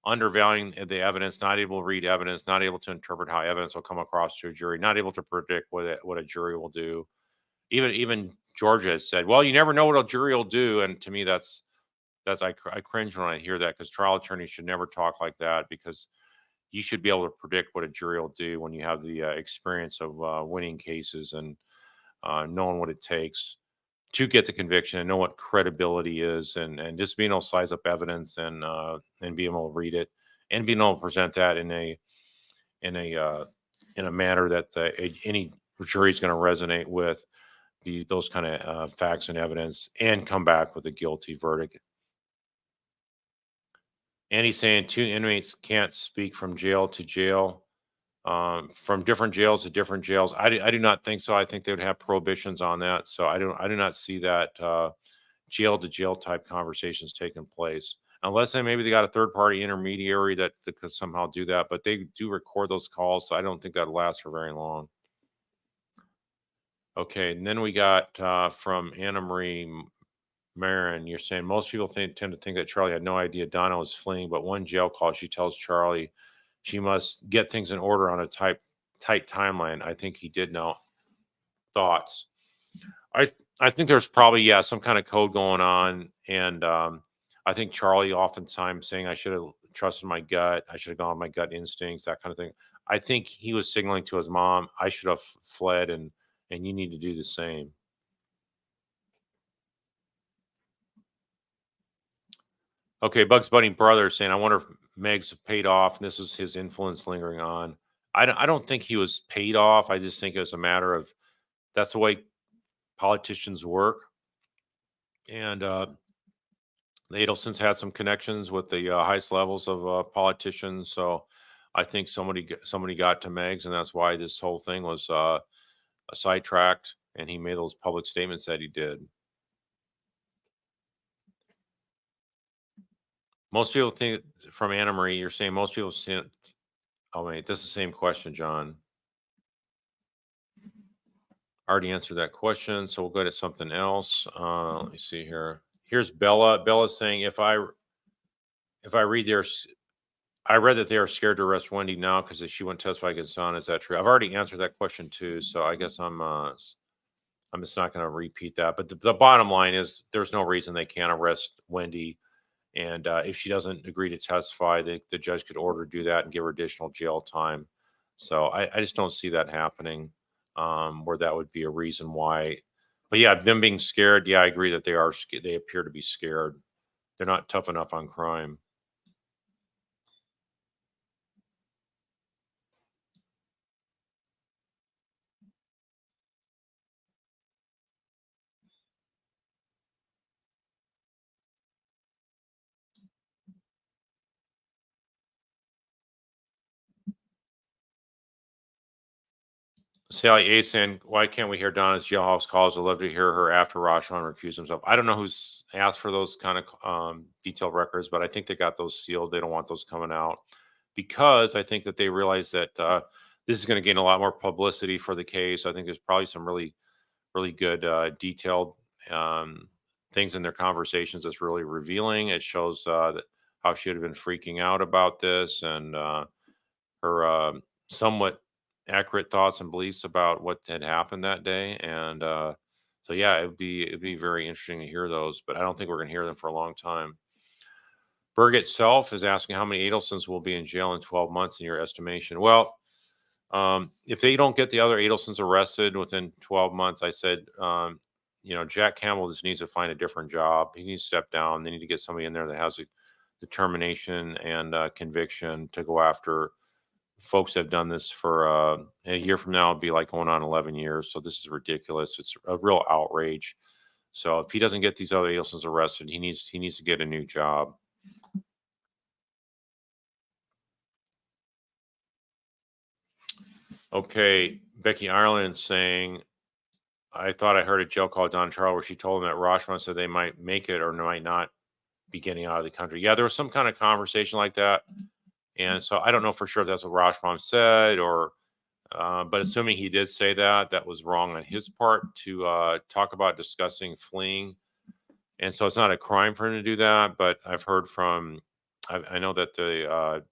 undervaluing the evidence, not able to read evidence, not able to interpret how evidence will come across to a jury, not able to predict what a jury will do. Even Georgia has said, "Well, you never know what a jury will do," and to me, I cringe when I hear that, because trial attorneys should never talk like that, because you should be able to predict what a jury will do when you have the experience of winning cases and knowing what it takes to get the conviction and know what credibility is, and just being able to size up evidence and being able to read it and being able to present that in a uh, in a manner that any jury is going to resonate with those kind of facts and evidence and come back with a guilty verdict. And he's saying two inmates can't speak from jail to jail, from different jails to different jails. I do not think so. I think they would have prohibitions on that. So I do not see that jail to jail type conversations taking place, unless maybe they got a third party intermediary that could somehow do that. But they do record those calls, so I don't think that'll last for very long. Okay, and then we got from Anna Marie Marin. You're saying most people tend to think that Charlie had no idea Donna was fleeing, but one jail call, she tells Charlie she must get things in order on a tight timeline. I think he did know. Thoughts? I think there's probably, yeah, some kind of code going on, and I think Charlie oftentimes saying I should have trusted my gut, I should have gone with my gut instincts, that kind of thing. I think he was signaling to his mom, I should have fled, and you need to do the same. Okay, Bugs Bunny brother saying, I wonder if Meg's paid off and this is his influence lingering on. I don't think he was paid off. I just think it was a matter of that's the way politicians work. And the Adelsons had some connections with the highest levels of politicians. So I think somebody got to Meg's, and that's why this whole thing was sidetracked. And he made those public statements that he did. Most people think from Anna Marie, you're saying most people see it. Oh, wait, this is the same question, John. Already answered that question, so we'll go to something else. Let me see here. Here's Bella. Bella's saying if I read their I read that they are scared to arrest Wendy now because she wouldn't testify against Donna. Is that true? I've already answered that question too, so I guess I'm just not going to repeat that. But the bottom line is there's no reason they can't arrest Wendy, and if she doesn't agree to testify, the judge could order to do that and give her additional jail time. So I just don't see that happening, where that would be a reason why. But yeah, them being scared. Yeah, I agree that they are. They appear to be scared. They're not tough enough on crime. Sally A saying, "Why can't we hear Donna's jailhouse calls? I'd love to hear her after Rashon recused himself." I don't know who's asked for those kind of detailed records, but I think they got those sealed. They don't want those coming out because I think that they realize that this is going to gain a lot more publicity for the case. I think there's probably some really good detailed um, things in their conversations that's really revealing. It shows how she would have been freaking out about this and her somewhat accurate thoughts and beliefs about what had happened that day. And so, yeah, it'd be very interesting to hear those, but I don't think we're going to hear them for a long time. Berg itself is asking how many Adelsons will be in jail in 12 months in your estimation. Well, if they don't get the other Adelsons arrested within 12 months, I said, Jack Campbell just needs to find a different job. He needs to step down. They need to get somebody in there that has a determination and conviction to go after folks have done this for a year from now. It'd be like going on 11 years. So this is ridiculous. It's a real outrage. So if he doesn't get these other Adelsons arrested, he needs to get a new job. Okay, Becky Ireland saying, I thought I heard a joke called Don Charles where she told him that Rashomon said they might make it or might not be getting out of the country. Yeah, there was some kind of conversation like that. And so I don't know for sure if that's what Rashomon said or but assuming he did say that, that was wrong on his part to talk about discussing fleeing. And so it's not a crime for him to do that. But I've heard from, I know that the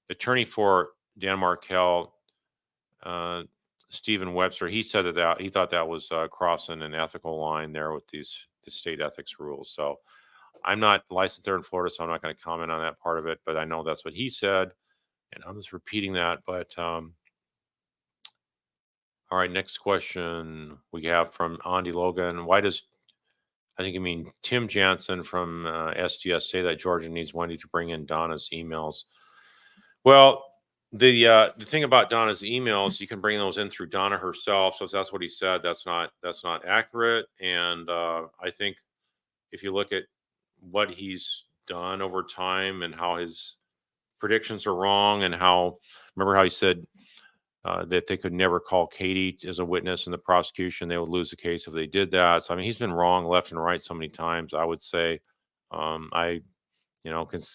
attorney for Dan Markel, uh, Stephen Webster, he said that he thought that was crossing an ethical line there with the state ethics rules. So I'm not licensed there in Florida, so I'm not going to comment on that part of it. But I know that's what he said, and I'm just repeating that. But all right, next question we have from Andy Logan. Why does I think you mean Tim Jansen from SDS say that Georgia needs Wendy to bring in Donna's emails? Well, the thing about Donna's emails, you can bring those in through Donna herself. So if that's what he said, that's not accurate. And I think if you look at what he's done over time and how his predictions are wrong, and how remember how he said that they could never call Katie as a witness in the prosecution. They would lose the case if they did that. So, I mean, he's been wrong left and right so many times. I would say, I,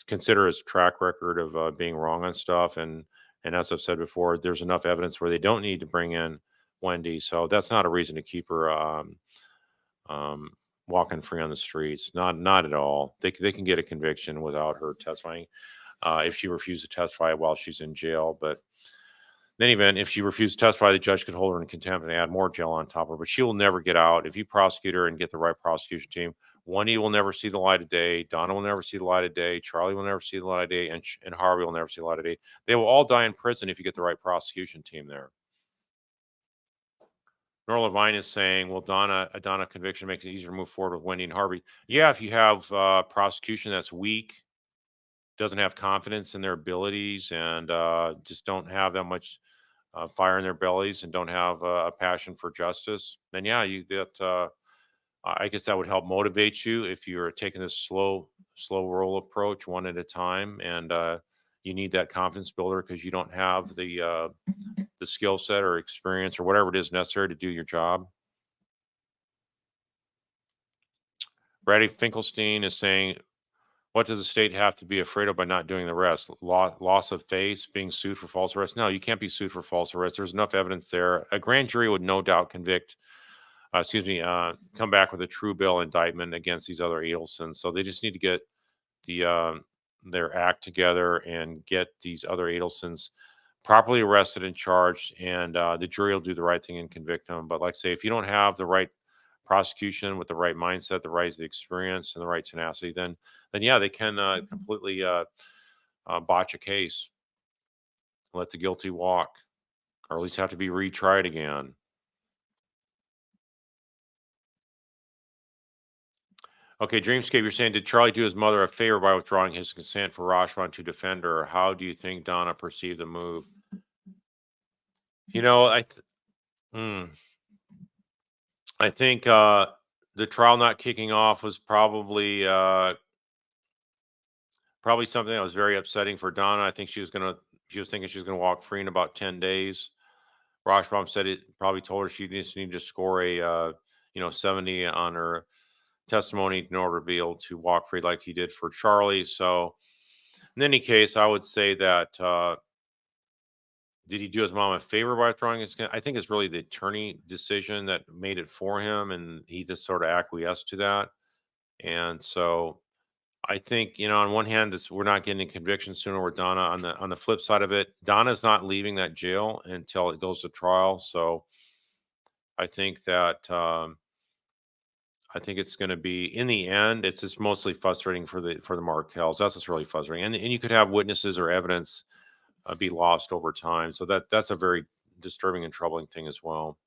consider his track record of being wrong on stuff. And as I've said before, there's enough evidence where they don't need to bring in Wendy. So that's not a reason to keep her um, walking free on the streets. Not at all. They can get a conviction without her testifying if she refuses to testify while she's in jail. But in any event, if she refuses to testify, the judge could hold her in contempt and add more jail on top of her. But she will never get out. If you prosecute her and get the right prosecution team, Wendy will never see the light of day. Donna will never see the light of day. Charlie will never see the light of day. And Harvey will never see the light of day. They will all die in prison if you get the right prosecution team there. Nora Levine is saying, "Will a Donna conviction makes it easier to move forward with Wendy and Harvey?" Yeah, if you have prosecution that's weak, doesn't have confidence in their abilities, and just don't have that much fire in their bellies, and don't have a passion for justice, then yeah, you that I guess that would help motivate you if you're taking this slow roll approach, one at a time, and you need that confidence builder because you don't have the skill set or experience or whatever it is necessary to do your job. Brady Finkelstein is saying, "What does the state have to be afraid of by not doing the rest? Loss of face, being sued for false arrest? No, you can't be sued for false arrest. There's enough evidence there. A grand jury would no doubt come back with a true bill indictment against these other Adelsons. So they just need to get the their act together and get these other Adelsons properly arrested and charged, and the jury will do the right thing and convict them. But like I say, if you don't have the right prosecution with the right mindset, the right experience, and the right tenacity, then yeah, they can completely botch a case, let the guilty walk, or at least have to be retried again. Okay, Dreamscape, you're saying, did Charlie do his mother a favor by withdrawing his consent for Rashomon to defend her? How do you think Donna perceived the move? You know, hmm, I think the trial not kicking off was probably something that was very upsetting for Donna. I think she was thinking she was gonna walk free in about 10 days. Rashbaum said it probably told her she just needed to score a 70 on her testimony in order to be able to walk free like he did for Charlie. So in any case, I would say that did he do his mom a favor by throwing his? I think it's really the attorney decision that made it for him, and he just sort of acquiesced to that. And so I think, on one hand, we're not getting a conviction sooner with Donna. On the flip side of it, Donna's not leaving that jail until it goes to trial. So I think that I think it's going to be, in the end, it's just mostly frustrating for the Markells. That's what's really frustrating, and you could have witnesses or evidence be lost over time. So that's a very disturbing and troubling thing as well.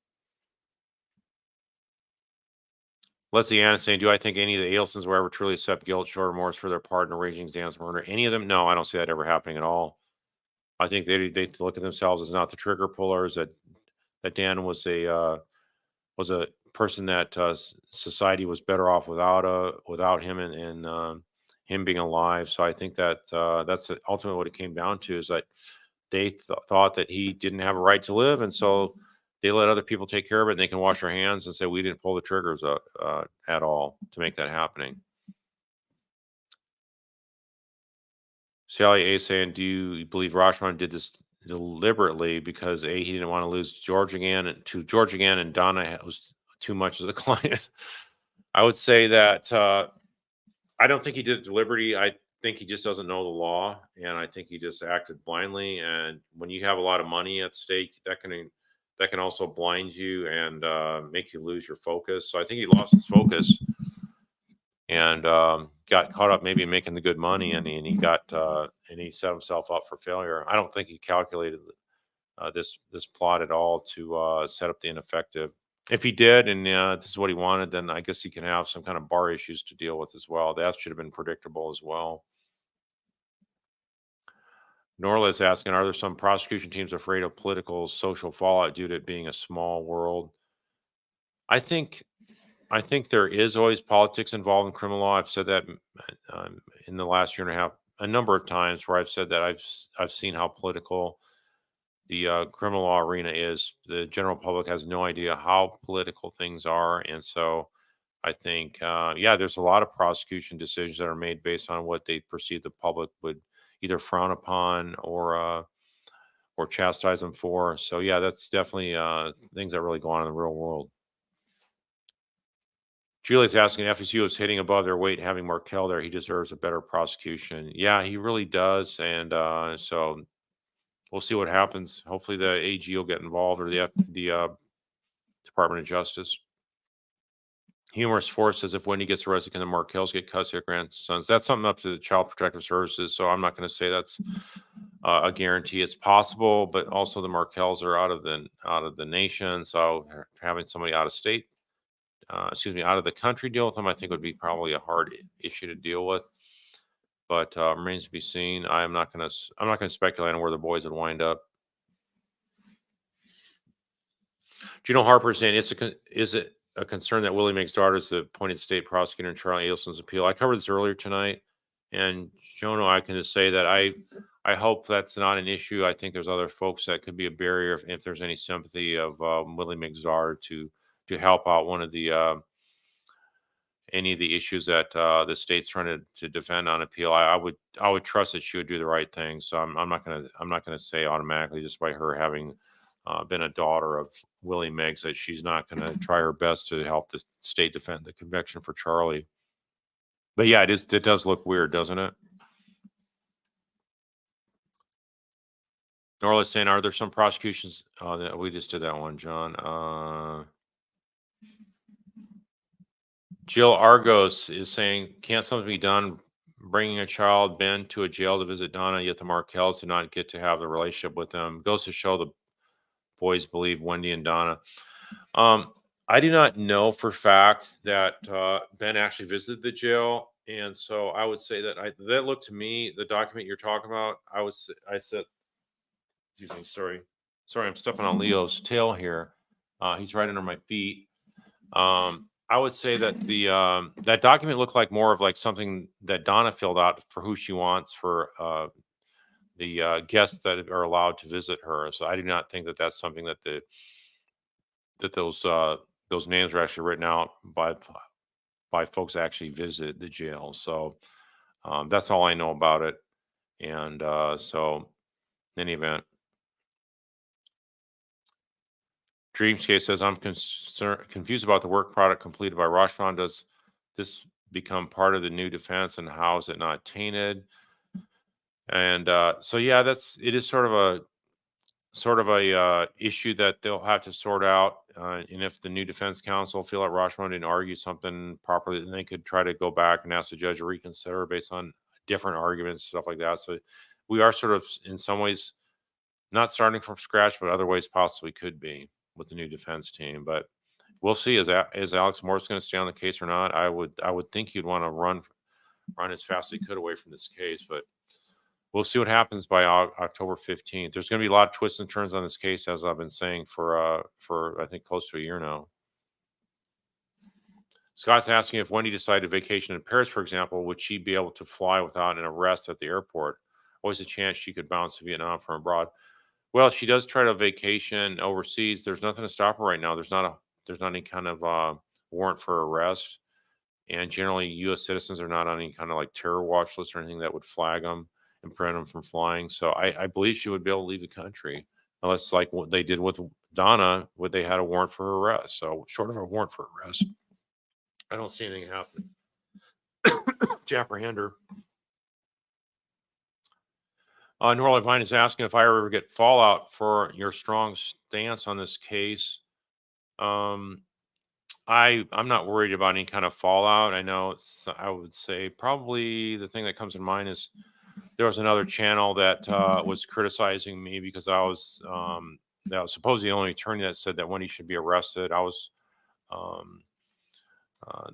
Leslie Ann is saying, "Do I think any of the Adelsons will ever truly accept guilt, show remorse for their part in arranging Dan's murder? Any of them? No, I don't see that ever happening at all. I think they look at themselves as not the trigger pullers. That Dan was a person that society was better off without him, and him being alive. So I think that that's ultimately what it came down to, is that they thought that he didn't have a right to live, and so they let other people take care of it, and they can wash their hands and say we didn't pull the triggers at all to make that happening." Sally A saying, "Do you believe Rashomon did this deliberately because A, he didn't want to lose George again, and Donna was too much as a client?" I would say that I don't think he did it deliberately. I think he just doesn't know the law, and I think he just acted blindly. And when you have a lot of money at stake, that can also blind you and make you lose your focus. So I think he lost his focus and got caught up maybe making the good money, and he set himself up for failure. I don't think he calculated this plot at all to set up the ineffective. If he did, and this is what he wanted, then I guess he can have some kind of bar issues to deal with as well. That should have been predictable as well. Norla is asking, are there some prosecution teams afraid of political social fallout due to it being a small world? I think I think there is always politics involved in criminal law. I've said that in the last year and a half a number of times, where I've said that I've seen how political the criminal law arena is. The general public has no idea how political things are, and so I think yeah, there's a lot of prosecution decisions that are made based on what they perceive the public would either frown upon or chastise them for. So yeah, that's definitely things that really go on in the real world. Julie's asking, FSU is hitting above their weight, having Markel there. He deserves a better prosecution. Yeah, he really does. And so we'll see what happens. Hopefully, the AG will get involved, or the Department of Justice. Humorous Force says, if Wendy gets arrested, can the Markells get custody of grandsons? That's something up to the Child Protective Services. So I'm not going to say that's a guarantee. It's possible, but also the Markells are out of the nation, so having somebody out of state, excuse me, out of the country deal with them, I think would be probably a hard issue to deal with. But remains to be seen. I'm not gonna speculate on where the boys would wind up. Gino Harper is saying, is it a concern that Willie Meg's daughter is the appointed state prosecutor in Charlie Adelson's appeal? I covered this earlier tonight, and Jono, I can just say that I hope that's not an issue. I think there's other folks that could be a barrier if there's any sympathy of Willie Meg's daughter to help out one of the any of the issues that the state's trying to defend on appeal. I would trust that she would do the right thing. So I'm not gonna say automatically just by her having been a daughter of Willie Meggs that she's not gonna try her best to help the state defend the conviction for Charlie. But yeah, it does look weird, doesn't it? Norla's saying, are there some prosecutions? That we just did that one, John. Jill Argos is saying, can't something be done bringing a child, Ben, to a jail to visit Donna, yet the Markells did not get to have the relationship with them? Goes to show the boys believe Wendy and Donna. I do not know for fact that Ben actually visited the jail. And so I would say that that looked to me, the document you're talking about, I said, excuse me, sorry, I'm stepping on Leo's tail here. He's right under my feet. I would say that the that document looked like more of like something that Donna filled out for who she wants for the guests that are allowed to visit her. So I do not think that that's something that that those names are actually written out by folks that actually visit the jail. So that's all I know about it. And so in any event, Dreamscape says, I'm confused about the work product completed by Rashomon. Does this become part of the new defense, and how is it not tainted? And so, yeah, it is sort of a issue that they'll have to sort out. And if the new defense counsel feel like Rashomon didn't argue something properly, then they could try to go back and ask the judge to reconsider based on different arguments, stuff like that. So we are sort of in some ways not starting from scratch, but other ways possibly could be with the new defense team. But we'll see. Is Alex Morris going to stay on the case or not? I would think he'd want to run as fast as he could away from this case, but we'll see what happens by October 15th. There's going to be a lot of twists and turns on this case, as I've been saying for I think close to a year now. Scott's asking if Wendy decided to vacation in Paris, for example, would she be able to fly without an arrest at the airport? Always a chance she could bounce to Vietnam from abroad. Well, she does try to vacation overseas. There's nothing to stop her right now. There's not any kind of warrant for arrest, and generally, U.S. citizens are not on any kind of like terror watch list or anything that would flag them and prevent them from flying. So I believe she would be able to leave the country, unless like what they did with Donna, where they had a warrant for her arrest. So short of a warrant for arrest, I don't see anything happening to apprehend her. Norla Vine is asking if I ever get fallout for your strong stance on this case. Um, I'm not worried about any kind of fallout. I know I would say probably the thing that comes in mind is there was another channel that was criticizing me because that was supposedly the only attorney that said that Wendy should be arrested. I was um,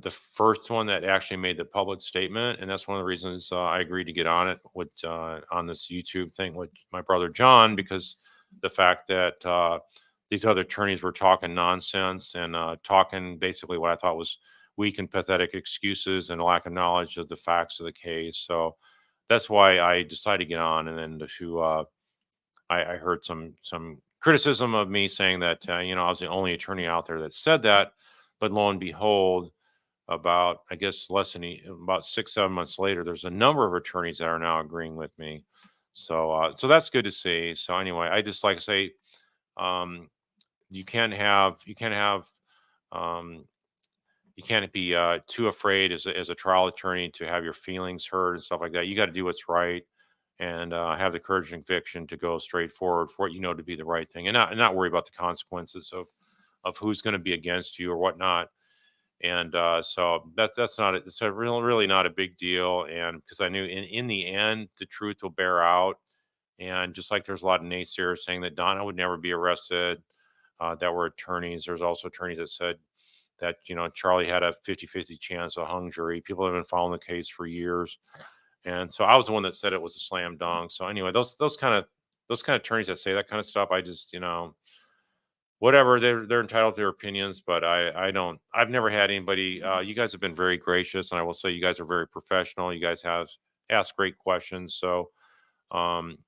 the first one that actually made the public statement, and that's one of the reasons I agreed to get on it with on this YouTube thing with my brother John, because the fact that these other attorneys were talking nonsense and talking basically what I thought was weak and pathetic excuses and a lack of knowledge of the facts of the case. So that's why I decided to get on, and then I heard some criticism of me saying that I was the only attorney out there that said that, but lo and behold, about I guess about 6 7 months later, there's a number of attorneys that are now agreeing with me. So so that's good to see. So anyway, I just like to say, um, you can't have um, you can't be too afraid as a trial attorney to have your feelings hurt and stuff like that. You got to do what's right and have the courage and conviction to go straight forward for what you know to be the right thing, and not worry about the consequences of who's going to be against you or whatnot. And so that's not it's a really not a big deal. And because I knew in the end the truth will bear out, And just like there's a lot of naysayers saying that Donna would never be arrested, that were attorneys. There's also attorneys that said that, Charlie had a 50-50 chance of hung jury. People have been following the case for years. And so I was the one that said it was a slam dunk. So anyway, those kind of attorneys that say that kind of stuff, I just, whatever, they're entitled to their opinions, but I've never had anybody. You guys have been very gracious, and I will say you guys are very professional. You guys have asked great questions. Um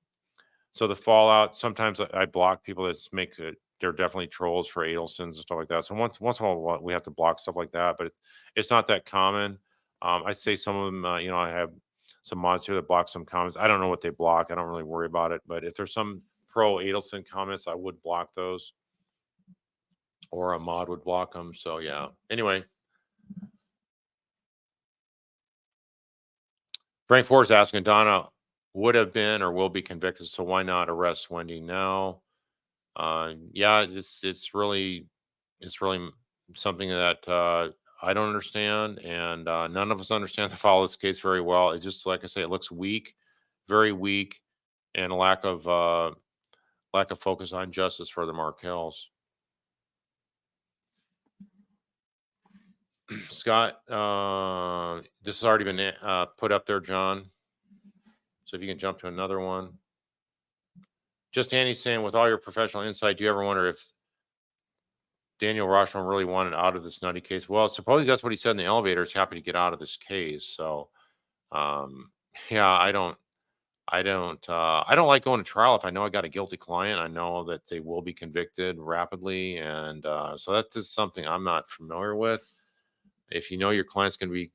so the fallout, sometimes I block people that make it. They're definitely trolls for Adelsons and stuff like that. So once in a while we have to block stuff like that, but it's not that common. I'd say some of them, I have some mods here that block some comments. I don't know what they block. I don't really worry about it. But if there's some pro Adelson comments, I would block those, or a mod would block them. So yeah. Anyway, Frank Ford is asking, Donna would have been or will be convicted, so why not arrest Wendy now? Yeah, it's really something that I don't understand, and none of us understand the follow this case very well. It's just like I say, it looks weak, very weak, and a lack of focus on justice for the Markells. Scott, this has already been put up there, John. So if you can jump to another one. Just Annie's saying, with all your professional insight, do you ever wonder if Daniel Rashomon really wanted out of this nutty case? Well, suppose that's what he said in the elevator. He's happy to get out of this case. So, um, yeah, I don't like going to trial if I know I got a guilty client. I know that they will be convicted rapidly, and so that's just something I'm not familiar with. If you know your client's going to be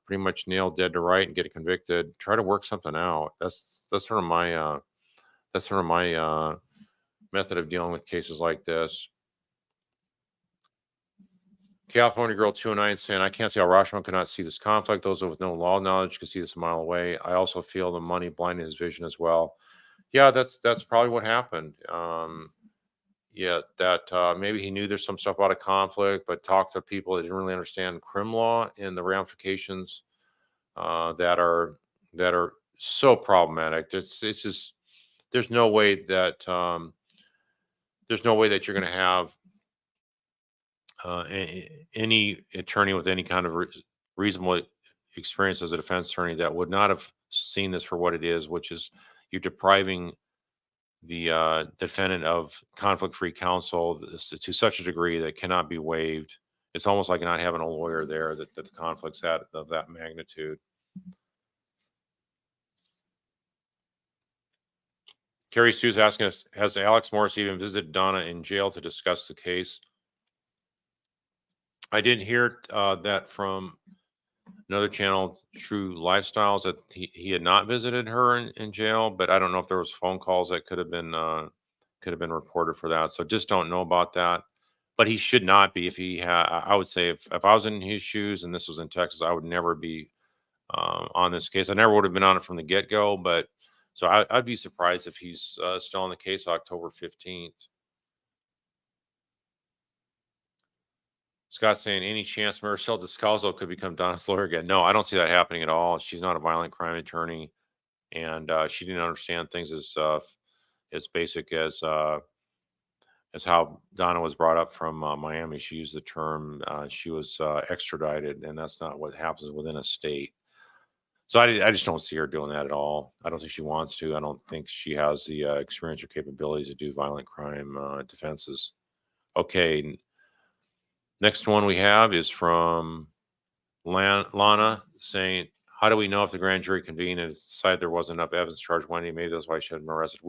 pretty much nailed dead to right and get convicted, try to work something out. That's sort of my method of dealing with cases like this. California Girl 209 saying, I can't see how Rashomon could not see this conflict. Those with no law knowledge could see this a mile away. I also feel the money blinded his vision as well. Yeah, that's probably what happened. Yeah, that maybe he knew there's some stuff about a conflict, but talked to people that didn't really understand crim law and the ramifications that are so problematic. It's just there's no way that you're going to have any attorney with any kind of reasonable experience as a defense attorney that would not have seen this for what it is, which is you're depriving the defendant of conflict-free counsel to such a degree that cannot be waived. It's almost like not having a lawyer there that the conflict's of that magnitude. Carrie Sue's asking us, has Alex Morris even visited Donna in jail to discuss the case? I did hear that from another channel, True Lifestyles, that he had not visited her in jail, but I don't know if there was phone calls that could have been reported for that. So just don't know about that. But he should not be. If he had, I would say if I was in his shoes and this was in Texas, I would never be on this case. I never would have been on it from the get go. But so I'd be surprised if he's still on the case October 15th. Scott saying, any chance Maricel Descalzo could become Donna's lawyer again? No, I don't see that happening at all. She's not a violent crime attorney, and she didn't understand things as basic as how Donna was brought up from Miami. She used the term she was extradited, and that's not what happens within a state. So I just don't see her doing that at all. I don't think she wants to. I don't think she has the experience or capabilities to do violent crime defenses. Okay, next one we have is from Lana saying, how do we know if the grand jury convened and decided there wasn't enough evidence to charge Wendy? Maybe that's why she hadn't been arrested.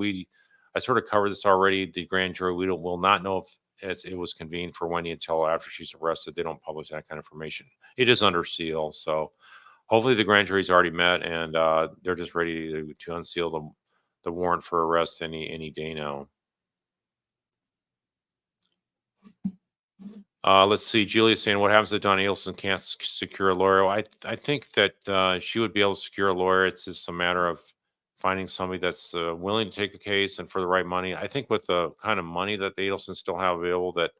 I sort of covered this already. The grand jury, will not know if it was convened for Wendy until after she's arrested. They don't publish that kind of information. It is under seal. So hopefully the grand jury's already met and they're just ready to unseal the warrant for arrest any day now. Let's see. Julia's saying, what happens if Don Adelson can't secure a lawyer? I think that she would be able to secure a lawyer. It's just a matter of finding somebody that's willing to take the case and for the right money. I think with the kind of money that the Adelsons still have available, that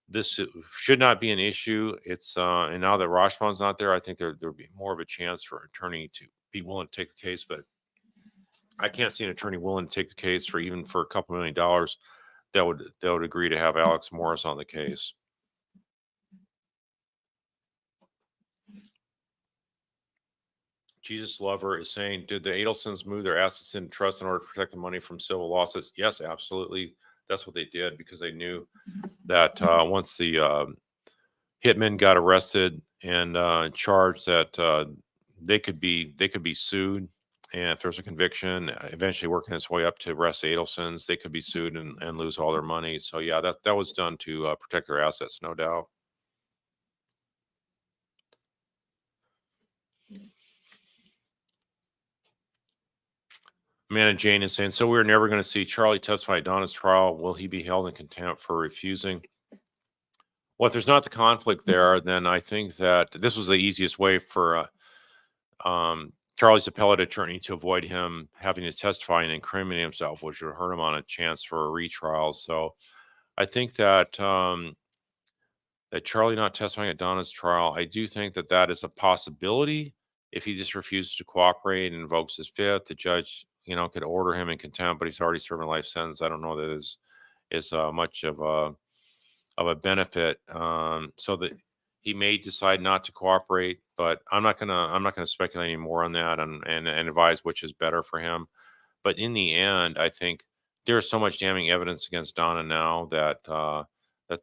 this should not be an issue. It's and now that Rashmon's not there, I think there'd be more of a chance for an attorney to be willing to take the case. But I can't see an attorney willing to take the case for even for a couple $1 million that would agree to have Alex Morris on the case. Jesus Lover is saying, did the Adelsons move their assets into trust in order to protect the money from civil losses? Yes, absolutely. That's what they did because they knew that once the hitmen got arrested and charged, that they could be sued, and if there's a conviction, eventually working its way up to arrest the Adelsons, they could be sued and lose all their money. So yeah, that was done to protect their assets, no doubt. Amanda Jane is saying, so we're never going to see Charlie testify at Donna's trial. Will he be held in contempt for refusing? Well, if there's not the conflict there, then I think that this was the easiest way for Charlie's appellate attorney to avoid him having to testify and incriminate himself, which would hurt him on a chance for a retrial. So I think that that Charlie not testifying at Donna's trial, I do think that that is a possibility. If he just refuses to cooperate and invokes his fifth, the judge, could order him in contempt, but he's already serving a life sentence. I don't know that is much of a benefit. So that he may decide not to cooperate, but I'm not gonna speculate any more on that and advise which is better for him. But in the end, I think there's so much damning evidence against Donna now that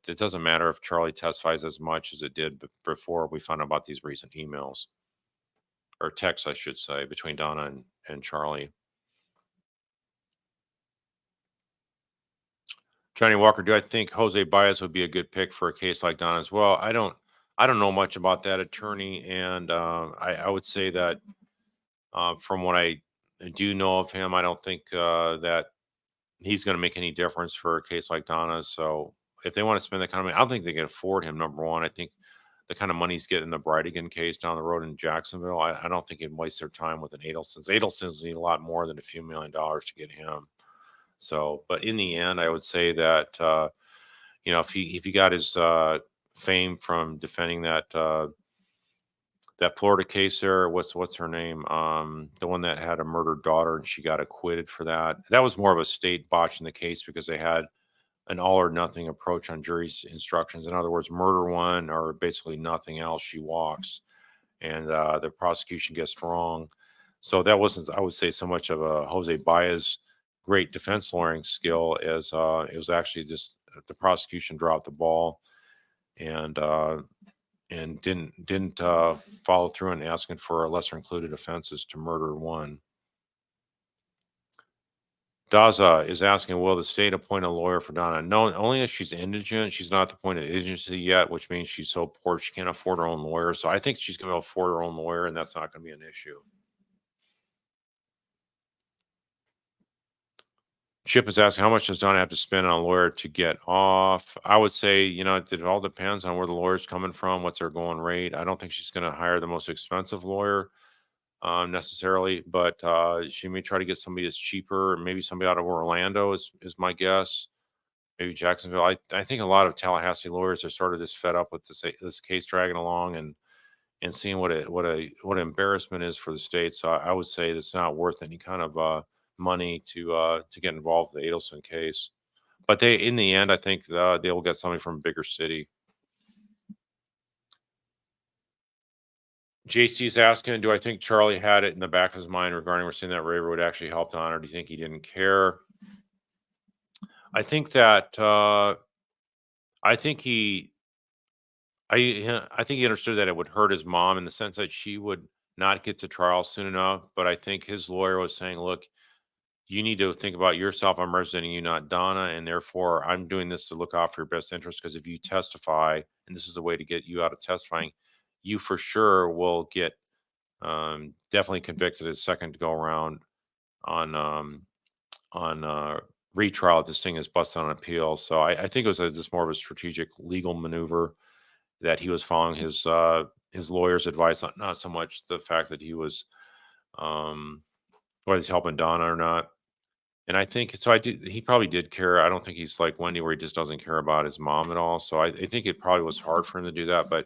it doesn't matter if Charlie testifies as much as it did before we found out about these recent emails or texts, I should say, between Donna and Charlie. Johnny Walker, do I think Jose Baez would be a good pick for a case like Donna's? Well, I don't know much about that attorney, and I would say that from what I do know of him, I don't think that he's going to make any difference for a case like Donna's. So if they want to spend that kind of money, I don't think they can afford him. Number one, I think the kind of money he's getting in the Brightigan case down the road in Jacksonville, I don't think he'd waste their time with an Adelsons. Adelsons need a lot more than a few $1 million to get him. So, but in the end, I would say that if he got his fame from defending that Florida case there, what's her name? The one that had a murdered daughter and she got acquitted for that. That was more of a state botching the case because they had an all or nothing approach on jury's instructions. In other words, murder one or basically nothing else, she walks, and the prosecution gets wrong. So that wasn't, I would say, so much of a Jose Baez great defense lawyering skill as it was actually just the prosecution dropped the ball and didn't follow through on asking for lesser included offenses to murder one. Daza is asking, will the state appoint a lawyer for Donna? No, only if she's indigent. She's not at the point of indigency yet, which means she's so poor she can't afford her own lawyer. So I think she's going to afford her own lawyer, and that's not going to be an issue. Chip is asking, how much does Donna have to spend on a lawyer to get off? I would say, it all depends on where the lawyer's coming from, what's their going rate. I don't think she's going to hire the most expensive lawyer necessarily, but she may try to get somebody that's cheaper, maybe somebody out of Orlando is my guess. Maybe Jacksonville. I think a lot of Tallahassee lawyers are sort of just fed up with this case dragging along and seeing what an embarrassment is for the state. So I would say it's not worth any kind of money to get involved with the Adelson case. But in the end, I think they will get somebody from a bigger city. JC's asking, do I think Charlie had it in the back of his mind regarding we're seeing that Raver would actually help Don, or do you think he didn't care? I think that I think he I think he understood that it would hurt his mom in the sense that she would not get to trial soon enough. But I think his lawyer was saying, look, you need to think about yourself. I'm representing you, not Donna. And therefore, I'm doing this to look out for your best interest. Because if you testify, and this is a way to get you out of testifying, you for sure will get definitely convicted a second go around on retrial if this thing is busted on appeal. So I think it was just more of a strategic legal maneuver that he was following his lawyer's advice, not so much the fact that he was whether he's helping Donna or not. And I think so. He probably did care. I don't think he's like Wendy, where he just doesn't care about his mom at all. So I think it probably was hard for him to do that, but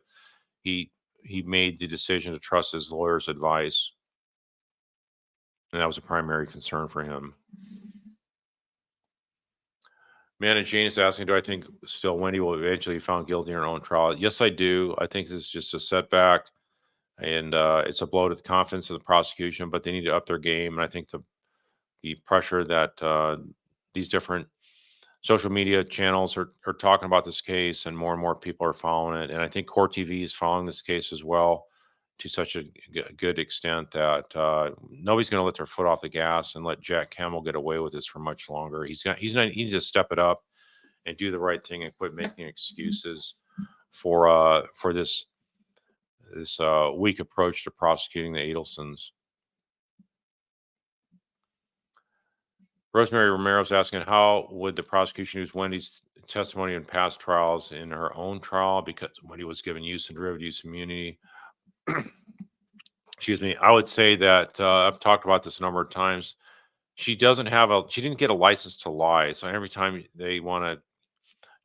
he he made the decision to trust his lawyer's advice. and that was a primary concern for him. Man and Jane is asking, do I think still Wendy will eventually be found guilty in her own trial? Yes, I do. I think this is just a setback, and it's a blow to the confidence of the prosecution, but they need to up their game. And I think the pressure that these different social media channels are talking about this case, and more people are following it. And I think Court TV is following this case as well to such a good extent that nobody's going to let their foot off the gas and let Jack Campbell get away with this for much longer. He needs to step it up and do the right thing and quit making excuses for this weak approach to prosecuting the Adelsons. Rosemary Romero's asking, how would the prosecution use Wendy's testimony in past trials in her own trial, because Wendy was given use and derivative use immunity? Excuse me. I would say that I've talked about this a number of times. She didn't get a license to lie. So every time they want to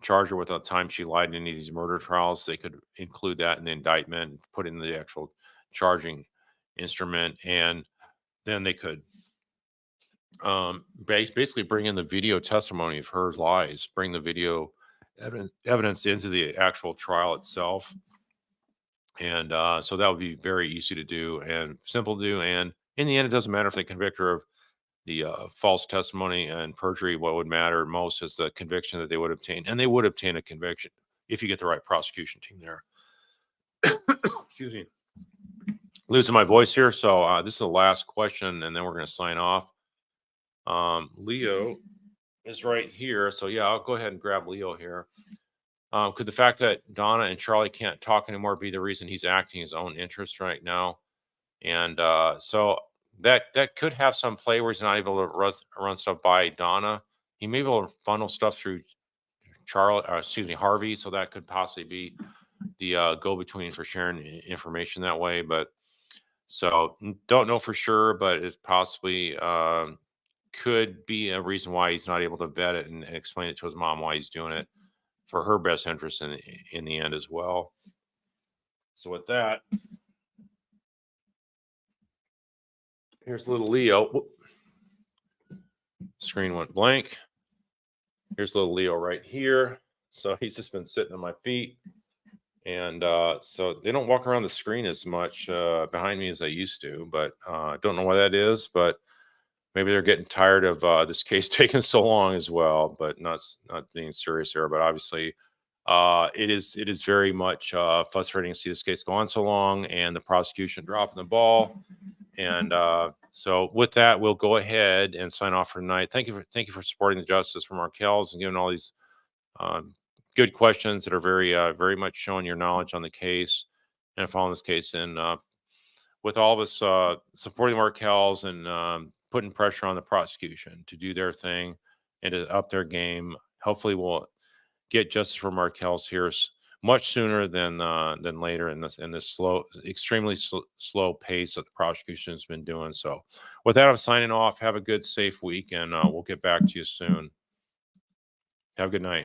charge her with the time she lied in any of these murder trials, they could include that in the indictment, put in the actual charging instrument, and then they could basically bring in the video testimony of her lies, bring the video evidence into the actual trial itself. And so that would be very easy to do and simple to do. And in the end, it doesn't matter if they convict her of the false testimony and perjury. What would matter most is the conviction that they would obtain. And they would obtain a conviction if you get the right prosecution team there. Excuse me. Losing my voice here. So this is the last question, and then we're going to sign off. Leo is right here. So yeah, I'll go ahead and grab Leo here. Could the fact that Donna and Charlie can't talk anymore be the reason he's acting his own interest right now? And so that could have some play where he's not able to run stuff by Donna. He may be able to funnel stuff through Harvey. So that could possibly be the go-between for sharing information that way. But so don't know for sure, but it's possibly could be a reason why he's not able to vet it and explain it to his mom why he's doing it for her best interest in the end as well. So with that, here's little Leo. Whoop. Screen went blank. Here's little Leo right here. So he's just been sitting on my feet. And so they don't walk around the screen as much behind me as they used to, but I don't know why that is, but maybe they're getting tired of this case taking so long as well, but not being serious here. But obviously, it is very much frustrating to see this case go on so long and the prosecution dropping the ball. And so with that, we'll go ahead and sign off for tonight. Thank you for supporting the justice for Markells and giving all these good questions that are very much showing your knowledge on the case and following this case. And with all of us supporting Markells and putting pressure on the prosecution to do their thing and to up their game, hopefully we'll get justice for Markells here much sooner than later in this extremely slow pace that the prosecution has been doing. So with that, I'm signing off. Have a good, safe week, and we'll get back to you soon. Have a good night.